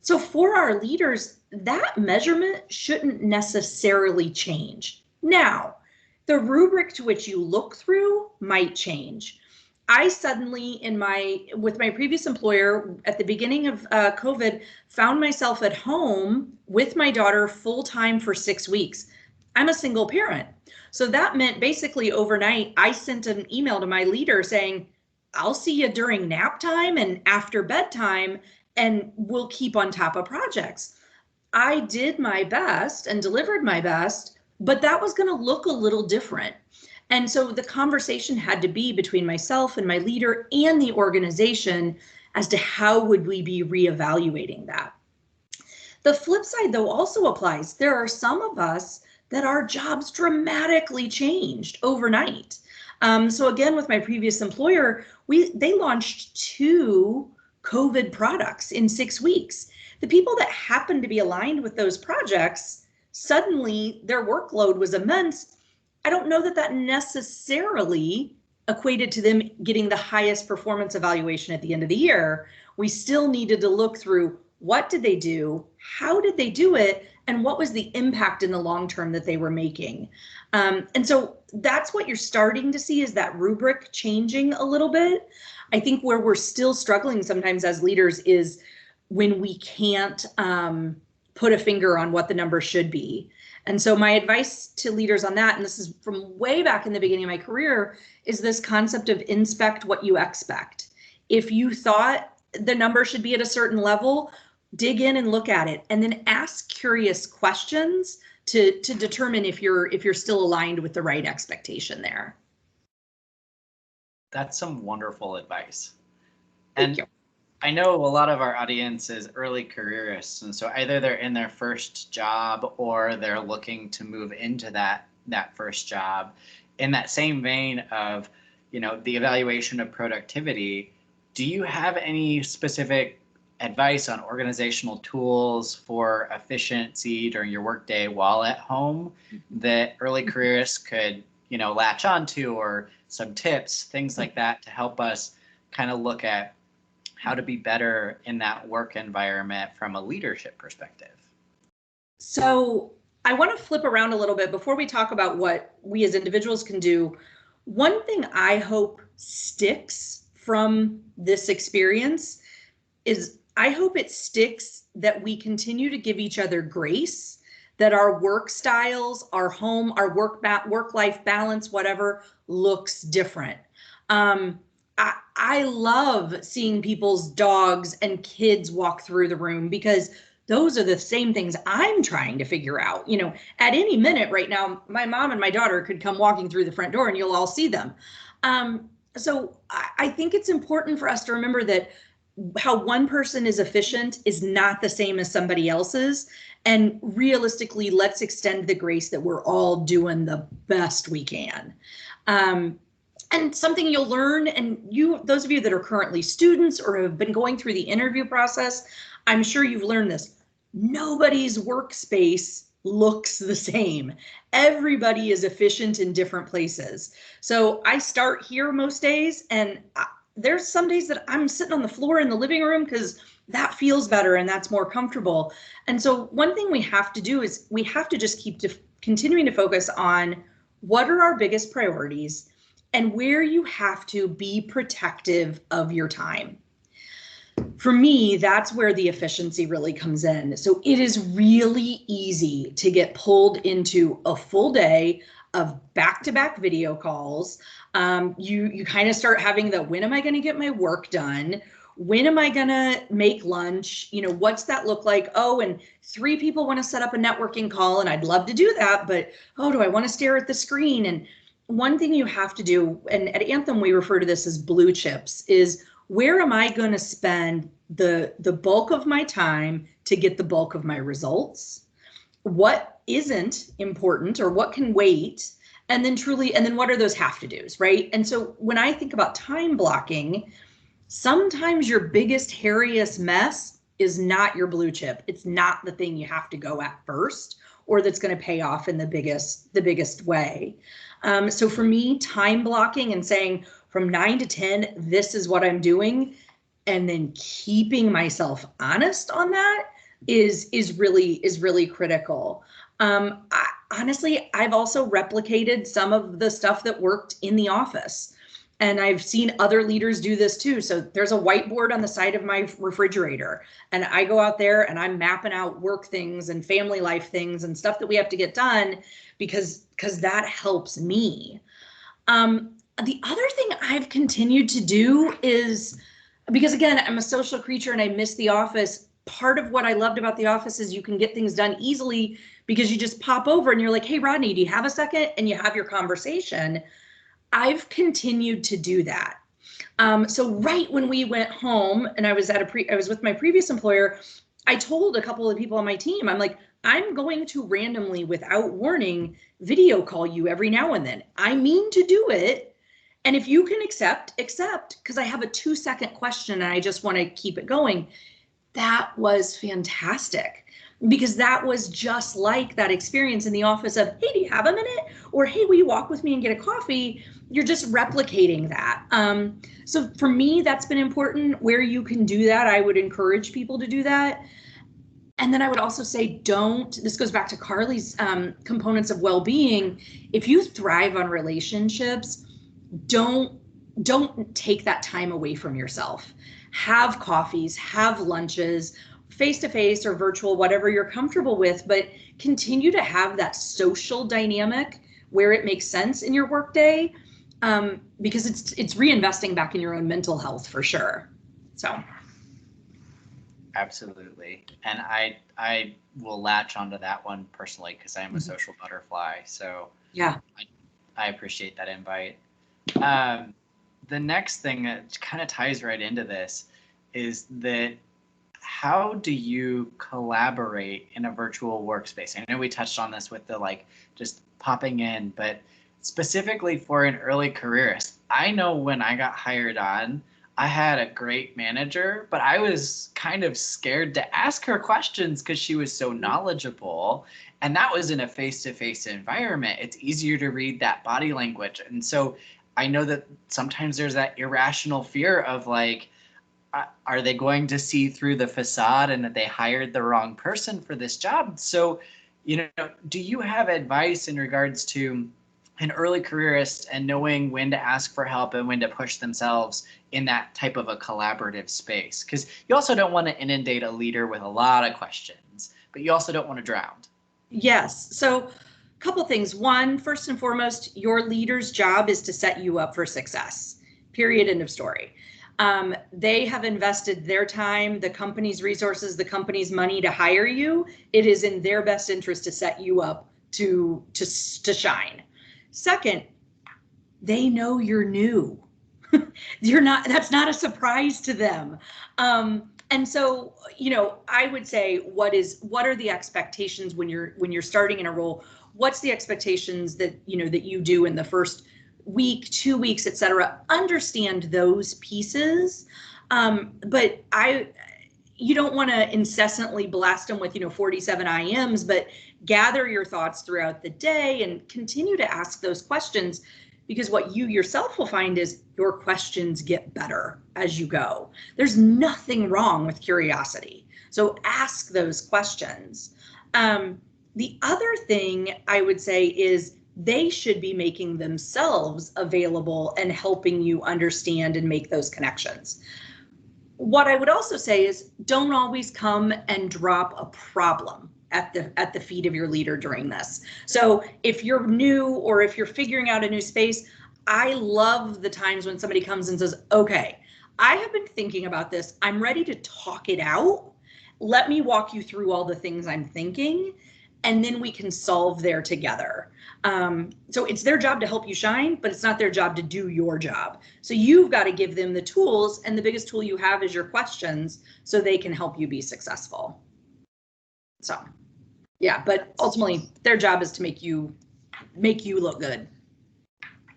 So for our leaders, that measurement shouldn't necessarily change. Now, the rubric to which you look through might change. I suddenly, with my previous employer at the beginning of COVID, found myself at home with my daughter full-time for 6 weeks. I'm a single parent. So that meant basically overnight, I sent an email to my leader saying, I'll see you during nap time and after bedtime, and we'll keep on top of projects. I did my best and delivered my best, but that was going to look a little different. And so the conversation had to be between myself and my leader and the organization. as to how would we be reevaluating that. The flip side, though, also applies. There are some of us that our jobs dramatically changed overnight. So again, with my previous employer, they launched 2 COVID products in 6 weeks. The people that happened to be aligned with those projects, suddenly their workload was immense. I don't know that that necessarily equated to them getting the highest performance evaluation at the end of the year. We still needed to look through, what did they do? How did they do it? And what was the impact in the long term that they were making? And so that's what you're starting to see, is that rubric changing a little bit. I think where we're still struggling sometimes as leaders is when we can't put a finger on what the number should be. And so my advice to leaders on that, and this is from way back in the beginning of my career, is this concept of inspect what you expect. If you thought the number should be at a certain level, dig in and look at it, and then ask curious questions to determine if you're still aligned with the right expectation there. That's some wonderful advice. Thank you. I know a lot of our audience is early careerists, and so either they're in their first job or they're looking to move into that first job. In that same vein of, the evaluation of productivity, do you have any specific advice on organizational tools for efficiency during your workday while at home that early careerists could, latch onto, or some tips, things like that, to help us kind of look at how to be better in that work environment from a leadership perspective? So I want to flip around a little bit before we talk about what we as individuals can do. One thing I hope sticks from this experience is, I hope it sticks that we continue to give each other grace, that our work styles, our home, our work-life balance, whatever, looks different. I love seeing people's dogs and kids walk through the room, because those are the same things I'm trying to figure out. At any minute right now, my mom and my daughter could come walking through the front door and you'll all see them. So I think it's important for us to remember that how one person is efficient is not the same as somebody else's. And realistically, let's extend the grace that we're all doing the best we can. And something you'll learn, and those of you that are currently students or have been going through the interview process, I'm sure you've learned this. Nobody's workspace looks the same. Everybody is efficient in different places. So I start here most days, and there's some days that I'm sitting on the floor in the living room because that feels better and that's more comfortable. And so one thing we have to do is we have to just keep continuing to focus on what are our biggest priorities and where you have to be protective of your time. For me, that's where the efficiency really comes in. So it is really easy to get pulled into a full day of back-to-back video calls. You kind of start having the, when am I going to get my work done? When am I going to make lunch? What's that look like? Oh, and 3 people want to set up a networking call, and I'd love to do that, but oh, do I want to stare at the screen? And one thing you have to do, and at Anthem we refer to this as blue chips, is where am I going to spend the bulk of my time to get the bulk of my results? What isn't important or what can wait? And then what are those have to do's, right? And so when I think about time blocking, sometimes your biggest, hairiest mess is not your blue chip. It's not the thing you have to go at first, or that's going to pay off in the biggest way. So for me, time blocking and saying from 9 to 10, this is what I'm doing, and then keeping myself honest on that is really critical. Honestly, I've also replicated some of the stuff that worked in the office, and I've seen other leaders do this too. So there's a whiteboard on the side of my refrigerator, and I go out there and I'm mapping out work things and family life things and stuff that we have to get done, because that helps me. The other thing I've continued to do is, because again, I'm a social creature and I miss the office. Part of what I loved about the office is you can get things done easily because you just pop over and you're like, hey, Rodney, do you have a second? And you have your conversation. I've continued to do that. So right when we went home and I was with my previous employer, I told a couple of people on my team, I'm like, I'm going to randomly, without warning, video call you every now and then. I mean to do it. And if you can accept, because I have a 2-second question and I just want to keep it going. That was fantastic, because that was just like that experience in the office of, hey, do you have a minute? Or, hey, will you walk with me and get a coffee? You're just replicating that. So for me, that's been important. Where you can do that, I would encourage people to do that. And then I would also say, this goes back to Carly's components of well-being. If you thrive on relationships, don't take that time away from yourself. Have coffees, have lunches, face-to-face or virtual, whatever you're comfortable with, but continue to have that social dynamic where it makes sense in your workday, because it's reinvesting back in your own mental health for sure. So. Absolutely. And I will latch onto that one personally because I am a social butterfly. So yeah, I appreciate that invite. The next thing that kind of ties right into this is that how do you collaborate in a virtual workspace? I know we touched on this with the just popping in, but specifically for an early careerist, I know when I got hired on, I had a great manager, but I was kind of scared to ask her questions because she was so knowledgeable. And that was in a face-to-face environment. It's easier to read that body language. And so I know that sometimes there's that irrational fear of are they going to see through the facade and that they hired the wrong person for this job? So, do you have advice in regards to an early careerist and knowing when to ask for help and when to push themselves in that type of a collaborative space? Because you also don't want to inundate a leader with a lot of questions, but you also don't want to drown. Yes. So a couple things. One, first and foremost, your leader's job is to set you up for success. Period. End of story. They have invested their time, the company's resources, the company's money to hire you. It is in their best interest to set you up to shine. Second, they know you're new. That's not a surprise to them. And so, I would say, what are the expectations when you're starting in a role? What's the expectations that you do in the first week, 2 weeks, et cetera? Understand those pieces. But you don't want to incessantly blast them with 47 IMs, but gather your thoughts throughout the day and continue to ask those questions, because what you yourself will find is your questions get better as you go. There's nothing wrong with curiosity. So ask those questions. The other thing I would say is they should be making themselves available and helping you understand and make those connections. What I would also say is, don't always come and drop a problem at the feet of your leader during this. So if you're new or if you're figuring out a new space, I love the times when somebody comes and says, okay, I have been thinking about this. I'm ready to talk it out. Let me walk you through all the things I'm thinking, and then we can solve there together. So it's their job to help you shine, but it's not their job to do your job. So you've got to give them the tools, and the biggest tool you have is your questions, so they can help you be successful. So, yeah, but ultimately their job is to make you look good.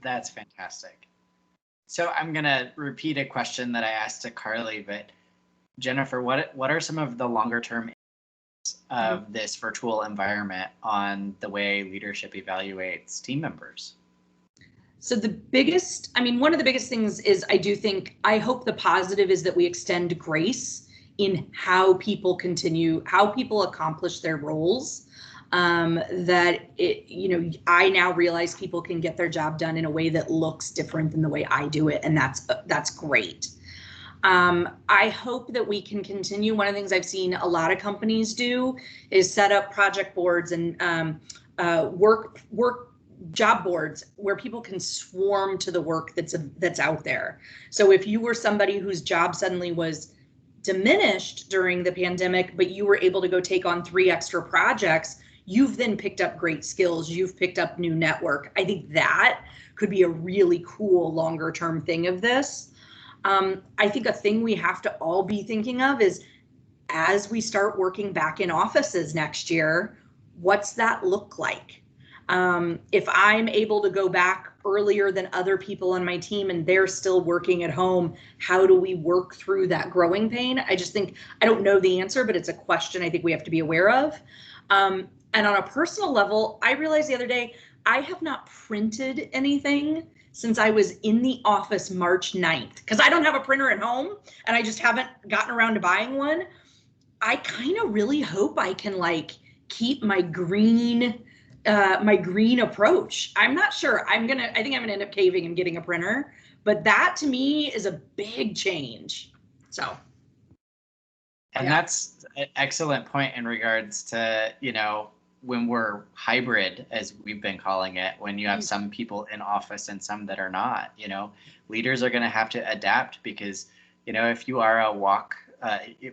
That's fantastic. So I'm going to repeat a question that I asked to Carly, but Jennifer, what are some of the longer term of this virtual environment on the way leadership evaluates team members? So one of the biggest things is I hope the positive is that we extend grace in how people accomplish their roles. I now realize people can get their job done in a way that looks different than the way I do it. And that's great. I hope that we can continue. One of the things I've seen a lot of companies do is set up project boards and work job boards where people can swarm to the work that's out there. So if you were somebody whose job suddenly was diminished during the pandemic, but you were able to go take on 3 extra projects, you've then picked up great skills. You've picked up new network. I think that could be a really cool longer term thing of this. I think a thing we have to all be thinking of is, as we start working back in offices next year, what's that look like? If I'm able to go back earlier than other people on my team and they're still working at home, how do we work through that growing pain? I just think, I don't know the answer, but it's a question I think we have to be aware of. And on a personal level, I realized the other day, I have not printed anything since I was in the office March 9th, because I don't have a printer at home and I just haven't gotten around to buying one. I kind of really hope I can like keep my green approach. I'm not sure. I think I'm gonna end up caving and getting a printer, but that to me is a big change. So. And that's an excellent point in regards to, when we're hybrid, as we've been calling it, when you have some people in office and some that are not, leaders are going to have to adapt because, if you are a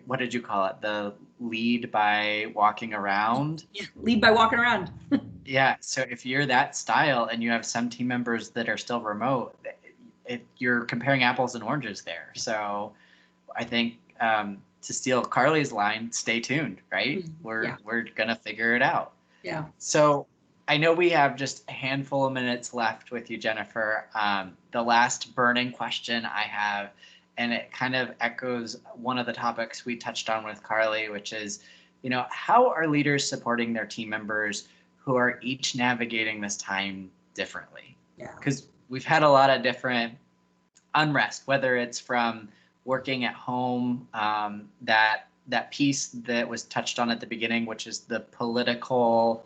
what did you call it? The lead by walking around? Yeah, lead by walking around. Yeah. So if you're that style and you have some team members that are still remote, you're comparing apples and oranges there. So I think, to steal Carly's line, stay tuned, right? We're gonna figure it out. Yeah. So I know we have just a handful of minutes left with you, Jennifer. The last burning question I have, and it kind of echoes one of the topics we touched on with Carly, which is, how are leaders supporting their team members who are each navigating this time differently? Yeah. Because we've had a lot of different unrest, whether it's from working at home, that piece that was touched on at the beginning, which is the political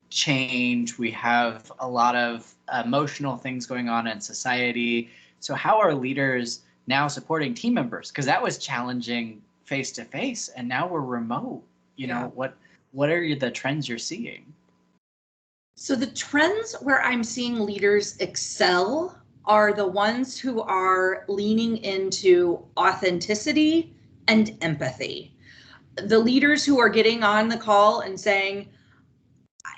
change. We have a lot of emotional things going on in society. So how are leaders now supporting team members? Because that was challenging face to face, and now we're remote. What are the trends you're seeing? So the trends where I'm seeing leaders excel are the ones who are leaning into authenticity and empathy. The leaders who are getting on the call and saying,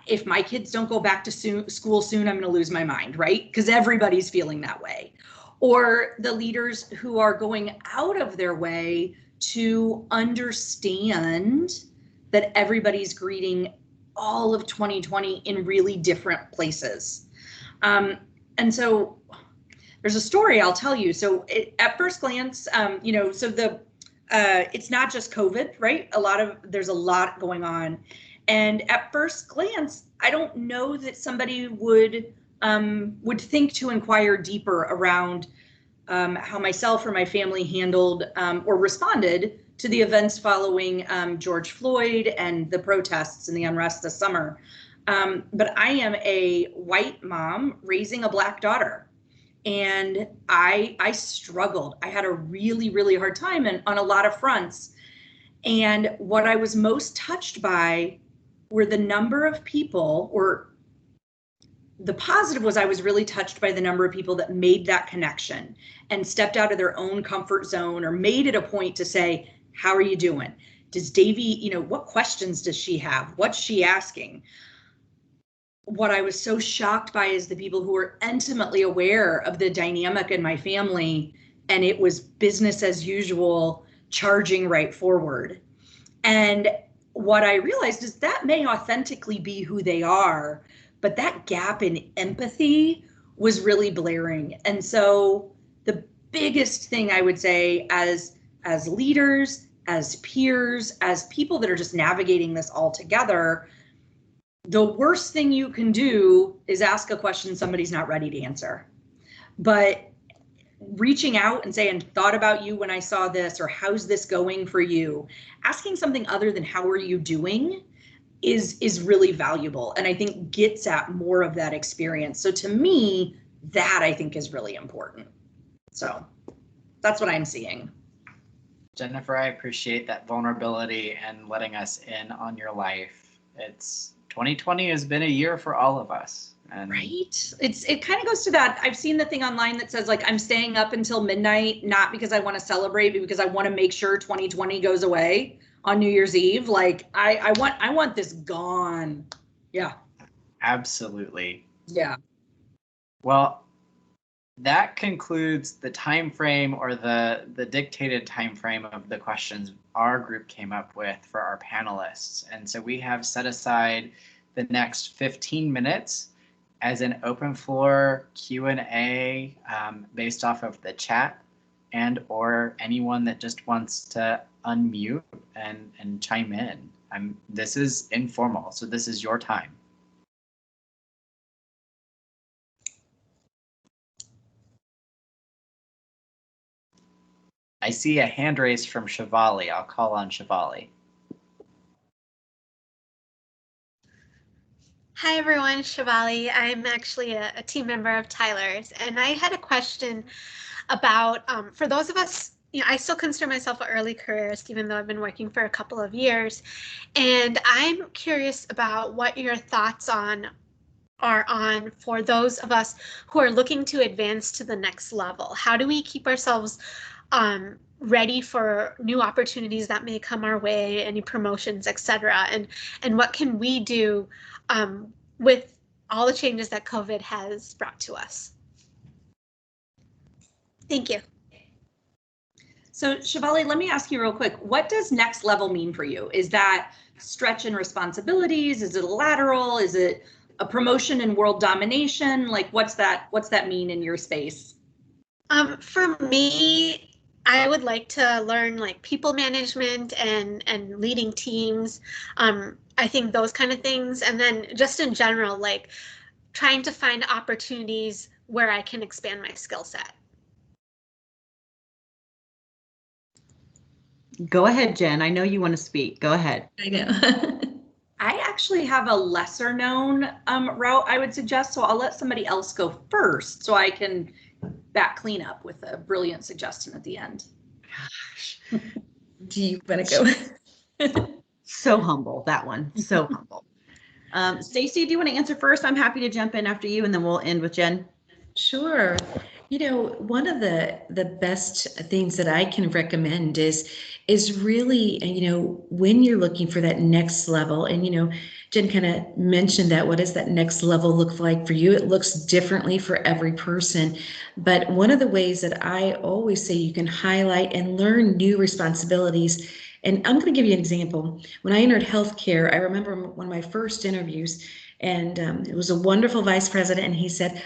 if my kids don't go back to school soon, I'm going to lose my mind, right? Because everybody's feeling that way. Or the leaders who are going out of their way to understand that everybody's greeting all of 2020 in really different places. And so there's a story I'll tell you. So at first glance, it's not just COVID, right? There's a lot going on. And at first glance, I don't know that somebody would think to inquire deeper around how myself or my family handled or responded to the events following George Floyd and the protests and the unrest this summer. But I am a white mom raising a Black daughter. And I struggled. I had a really, really hard time on a lot of fronts. And what I was most touched by were the number of people, or the positive was I was really touched by the number of people that made that connection and stepped out of their own comfort zone or made it a point to say, how are you doing? Does Davy, what questions does she have? What's she asking? What I was so shocked by is the people who were intimately aware of the dynamic in my family, and it was business as usual, charging right forward. And what I realized is that may authentically be who they are, but that gap in empathy was really blaring. And so the biggest thing I would say as leaders, as peers, as people that are just navigating this all together, the worst thing you can do is ask a question somebody's not ready to answer. But reaching out and saying, thought about you when I saw this, or how's this going for you? Asking something other than how are you doing is really valuable, and I think gets at more of that experience. So to me, that I think is really important. So that's what I'm seeing. Jennifer, I appreciate that vulnerability and letting us in on your life. 2020 has been a year for all of us. And right? It kind of goes to that. I've seen the thing online that says, like, I'm staying up until midnight, not because I want to celebrate, but because I want to make sure 2020 goes away on New Year's Eve. Like, I want this gone. Yeah. Absolutely. Yeah. Well, That concludes the time frame, or the dictated time frame of the questions our group came up with for our panelists. And so we have set aside the next 15 minutes as an open floor Q&A based off of the chat, and or anyone that just wants to unmute and chime in. This is informal, so this is your time. I see a hand raised from Shivali. I'll call on Shivali. Hi everyone, Shivali. I'm actually a team member of Tyler's, and I had a question about, for those of us, I still consider myself an early careerist, even though I've been working for a couple of years. And I'm curious about what your thoughts are on for those of us who are looking to advance to the next level. How do we keep ourselves ready for new opportunities that may come our way, any promotions, etc. And what can we do with all the changes that COVID has brought to us? Thank you. So Shivali, let me ask you real quick, what does next level mean for you? Is that stretch in responsibilities? Is it a lateral? Is it a promotion in world domination? Like what's that mean in your space? For me, I would like to learn like people management and leading teams. I think those kind of things. And then just in general, like trying to find opportunities where I can expand my skill set. Go ahead, Jen. I know you want to speak. Go ahead. I know. I actually have a lesser known route I would suggest, so I'll let somebody else go first so I can back clean up with a brilliant suggestion at the end. Do you want to go? So humble, that one. So humble. Stacy, do you want to answer first? I'm happy to jump in after you, and then we'll end with Jen. Sure. You know, one of the best things that I can recommend is really, you know, when you're looking for that next level, and, you know, Jen kind of mentioned that, what does that next level look like for you? It looks differently for every person. But one of the ways that I always say you can highlight and learn new responsibilities, and I'm going to give you an example. When I entered healthcare, I remember one of my first interviews, and it was a wonderful vice president, and he said,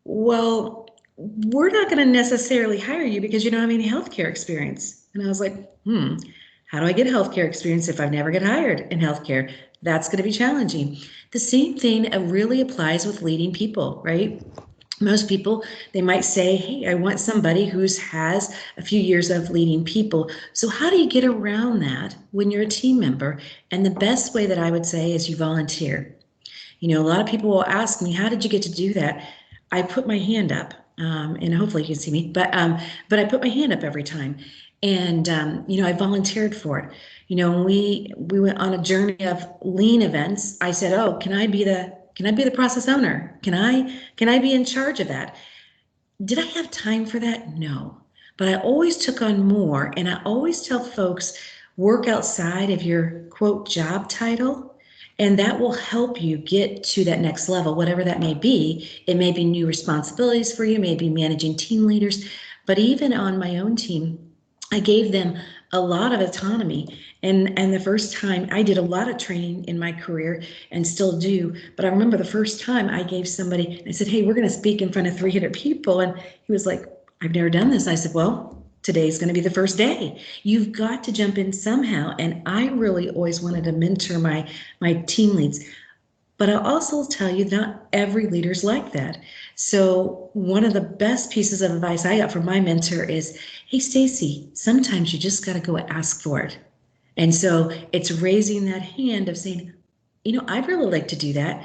well, we're not going to necessarily hire you because you don't have any healthcare experience. And I was like, how do I get healthcare experience if I've never get hired in healthcare? That's going to be challenging. The same thing really applies with leading people, right? Most people, they might say, hey, I want somebody who has a few years of leading people. So how do you get around that when you're a team member? And the best way that I would say is you volunteer. You know, a lot of people will ask me, how did you get to do that? I put my hand up, and hopefully you can see me, but I put my hand up every time. And, you know, I volunteered for it. You know, when we went on a journey of lean events, I said, oh, can I be the process owner? Can I be in charge of that? Did I have time for that? No, but I always took on more. And I always tell folks, work outside of your quote job title, and that will help you get to that next level, whatever that may be. It may be new responsibilities for you, maybe managing team leaders, but even on my own team, I gave them a lot of autonomy. And the first time I did a lot of training in my career and still do, but I remember the first time I gave somebody, I said, hey, we're going to speak in front of 300 people. And he was like, I've never done this. I said, well, today's going to be the first day. You've got to jump in somehow. And I really always wanted to mentor my team leads. But I'll also tell you, not every leader's like that. So one of the best pieces of advice I got from my mentor is, hey, Stacy, sometimes you just got to go ask for it. And so it's raising that hand of saying, you know, I'd really like to do that.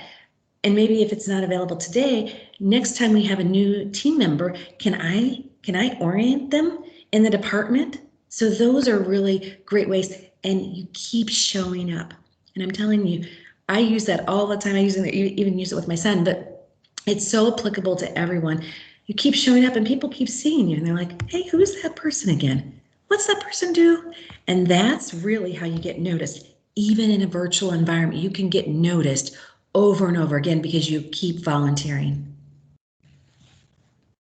And maybe if it's not available today, next time we have a new team member, can I orient them in the department? So those are really great ways. And you keep showing up. And I'm telling you, I use that all the time. I even use it with my son, but it's so applicable to everyone. You keep showing up and people keep seeing you and they're like, hey, who's that person again? What's that person do? And that's really how you get noticed. Even in a virtual environment, you can get noticed over and over again because you keep volunteering.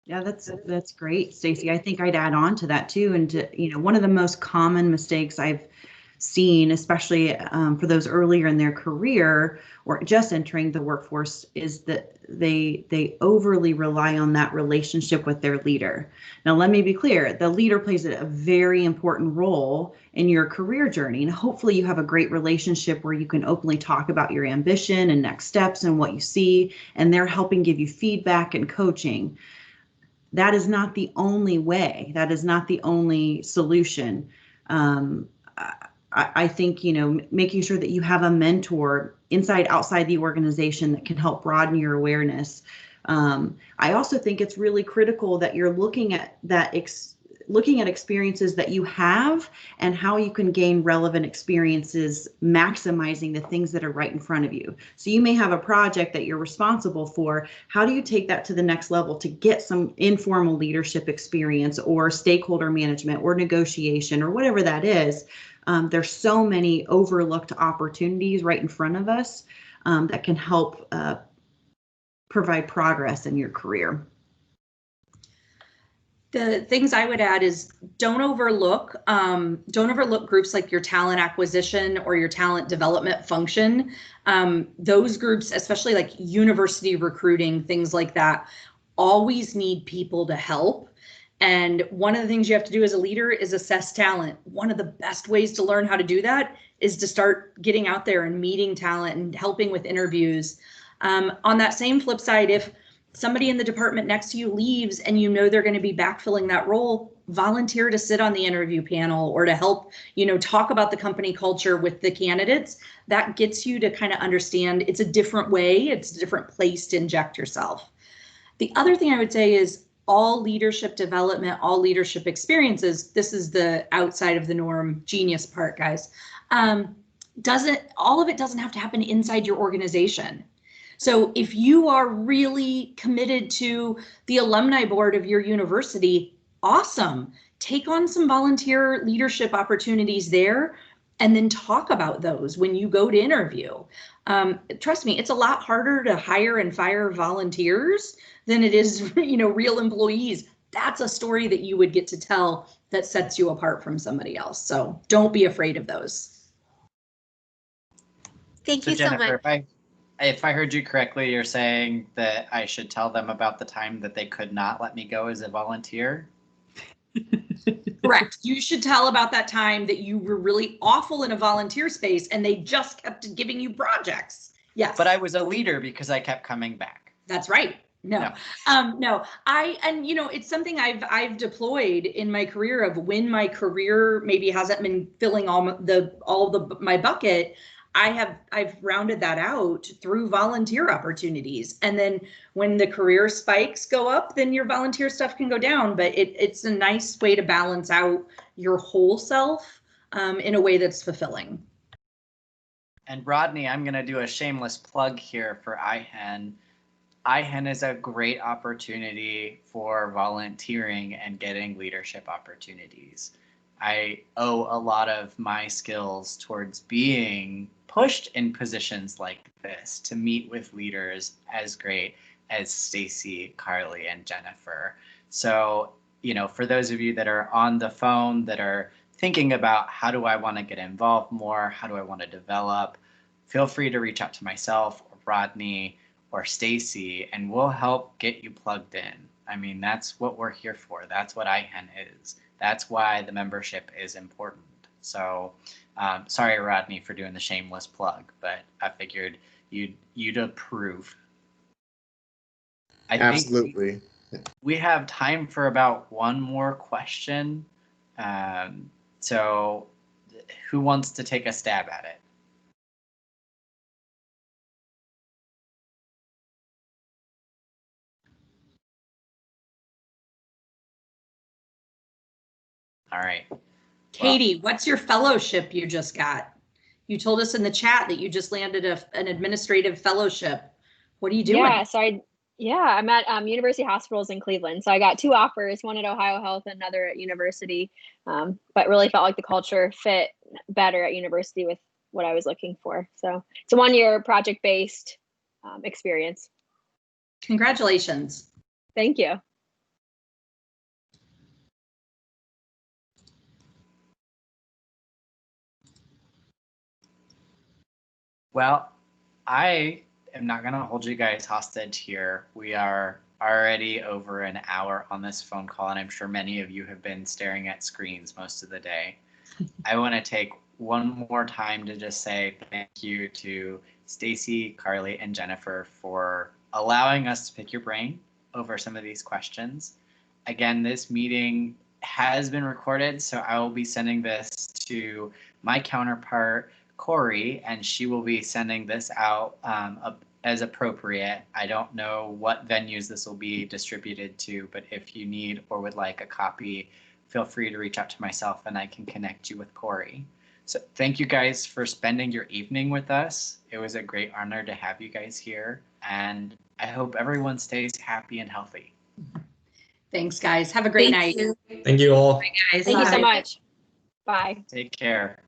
Yeah, that's great, Stacy. I think I'd add on to that too. And one of the most common mistakes I've seen, especially for those earlier in their career or just entering the workforce, is that they overly rely on that relationship with their leader. Now, let me be clear: the leader plays a very important role in your career journey, and hopefully, you have a great relationship where you can openly talk about your ambition and next steps and what you see, and they're helping give you feedback and coaching. That is not the only way. That is not the only solution. I think, making sure that you have a mentor inside, outside the organization that can help broaden your awareness. I also think it's really critical that you're looking at experiences that you have and how you can gain relevant experiences, maximizing the things that are right in front of you. So you may have a project that you're responsible for. How do you take that to the next level to get some informal leadership experience or stakeholder management or negotiation or whatever that is? There's so many overlooked opportunities right in front of us that can help provide progress in your career. The things I would add is don't overlook groups like your talent acquisition or your talent development function. Those groups, especially like university recruiting, things like that, always need people to help. And one of the things you have to do as a leader is assess talent. One of the best ways to learn how to do that is to start getting out there and meeting talent and helping with interviews. On that same flip side, if somebody in the department next to you leaves and they're going to be backfilling that role, volunteer to sit on the interview panel or to help, talk about the company culture with the candidates. That gets you to kind of understand it's a different way, it's a different place to inject yourself. The other thing I would say is all leadership development, all leadership experiences, this is the outside of the norm genius part, guys. All of it doesn't have to happen inside your organization. So if you are really committed to the alumni board of your university, awesome. Take on some volunteer leadership opportunities there and then talk about those when you go to interview. Trust me, it's a lot harder to hire and fire volunteers than it is, real employees. That's a story that you would get to tell that sets you apart from somebody else. So don't be afraid of those. Thank you Jennifer, so much. If I heard you correctly, you're saying that I should tell them about the time that they could not let me go as a volunteer? Correct. You should tell about that time that you were really awful in a volunteer space and they just kept giving you projects. Yes. But I was a leader because I kept coming back. That's right. No. It's something I've deployed in my career of when my career maybe hasn't been filling my bucket. I've rounded that out through volunteer opportunities. And then when the career spikes go up, then your volunteer stuff can go down. But it's a nice way to balance out your whole self in a way that's fulfilling. And Rodney, I'm going to do a shameless plug here for IHEN. IHEN is a great opportunity for volunteering and getting leadership opportunities. I owe a lot of my skills towards being pushed in positions like this to meet with leaders as great as Stacy, Carly, and Jennifer. So, for those of you that are on the phone that are thinking about how do I want to get involved more, how do I want to develop, feel free to reach out to myself or Rodney or Stacy, and we'll help get you plugged in. I mean, that's what we're here for. That's what IHEN is. That's why the membership is important. So sorry, Rodney, for doing the shameless plug, but I figured you'd approve. Absolutely. Think we have time for about one more question. So who wants to take a stab at it? All right. Katie, what's your fellowship you just got? You told us in the chat that you just landed an administrative fellowship. What are you doing? I'm at University Hospitals in Cleveland. So I got 2 offers, one at Ohio Health, another at university, but really felt like the culture fit better at university with what I was looking for. So it's a 1-year project-based experience. Congratulations. Thank you. Well, I am not going to hold you guys hostage here. We are already over an hour on this phone call, and I'm sure many of you have been staring at screens most of the day. I want to take one more time to just say thank you to Stacy, Carly, and Jennifer for allowing us to pick your brain over some of these questions. Again, this meeting has been recorded, so I will be sending this to my counterpart, Corey, and she will be sending this out as appropriate. I don't know what venues this will be distributed to, but if you need or would like a copy, feel free to reach out to myself and I can connect you with Corey. So thank you guys for spending your evening with us. It was a great honor to have you guys here, and I hope everyone stays happy and healthy. Thanks, guys. Have a great night. Thank you all. Bye, guys. Thank you so Bye. much. Bye. Take care.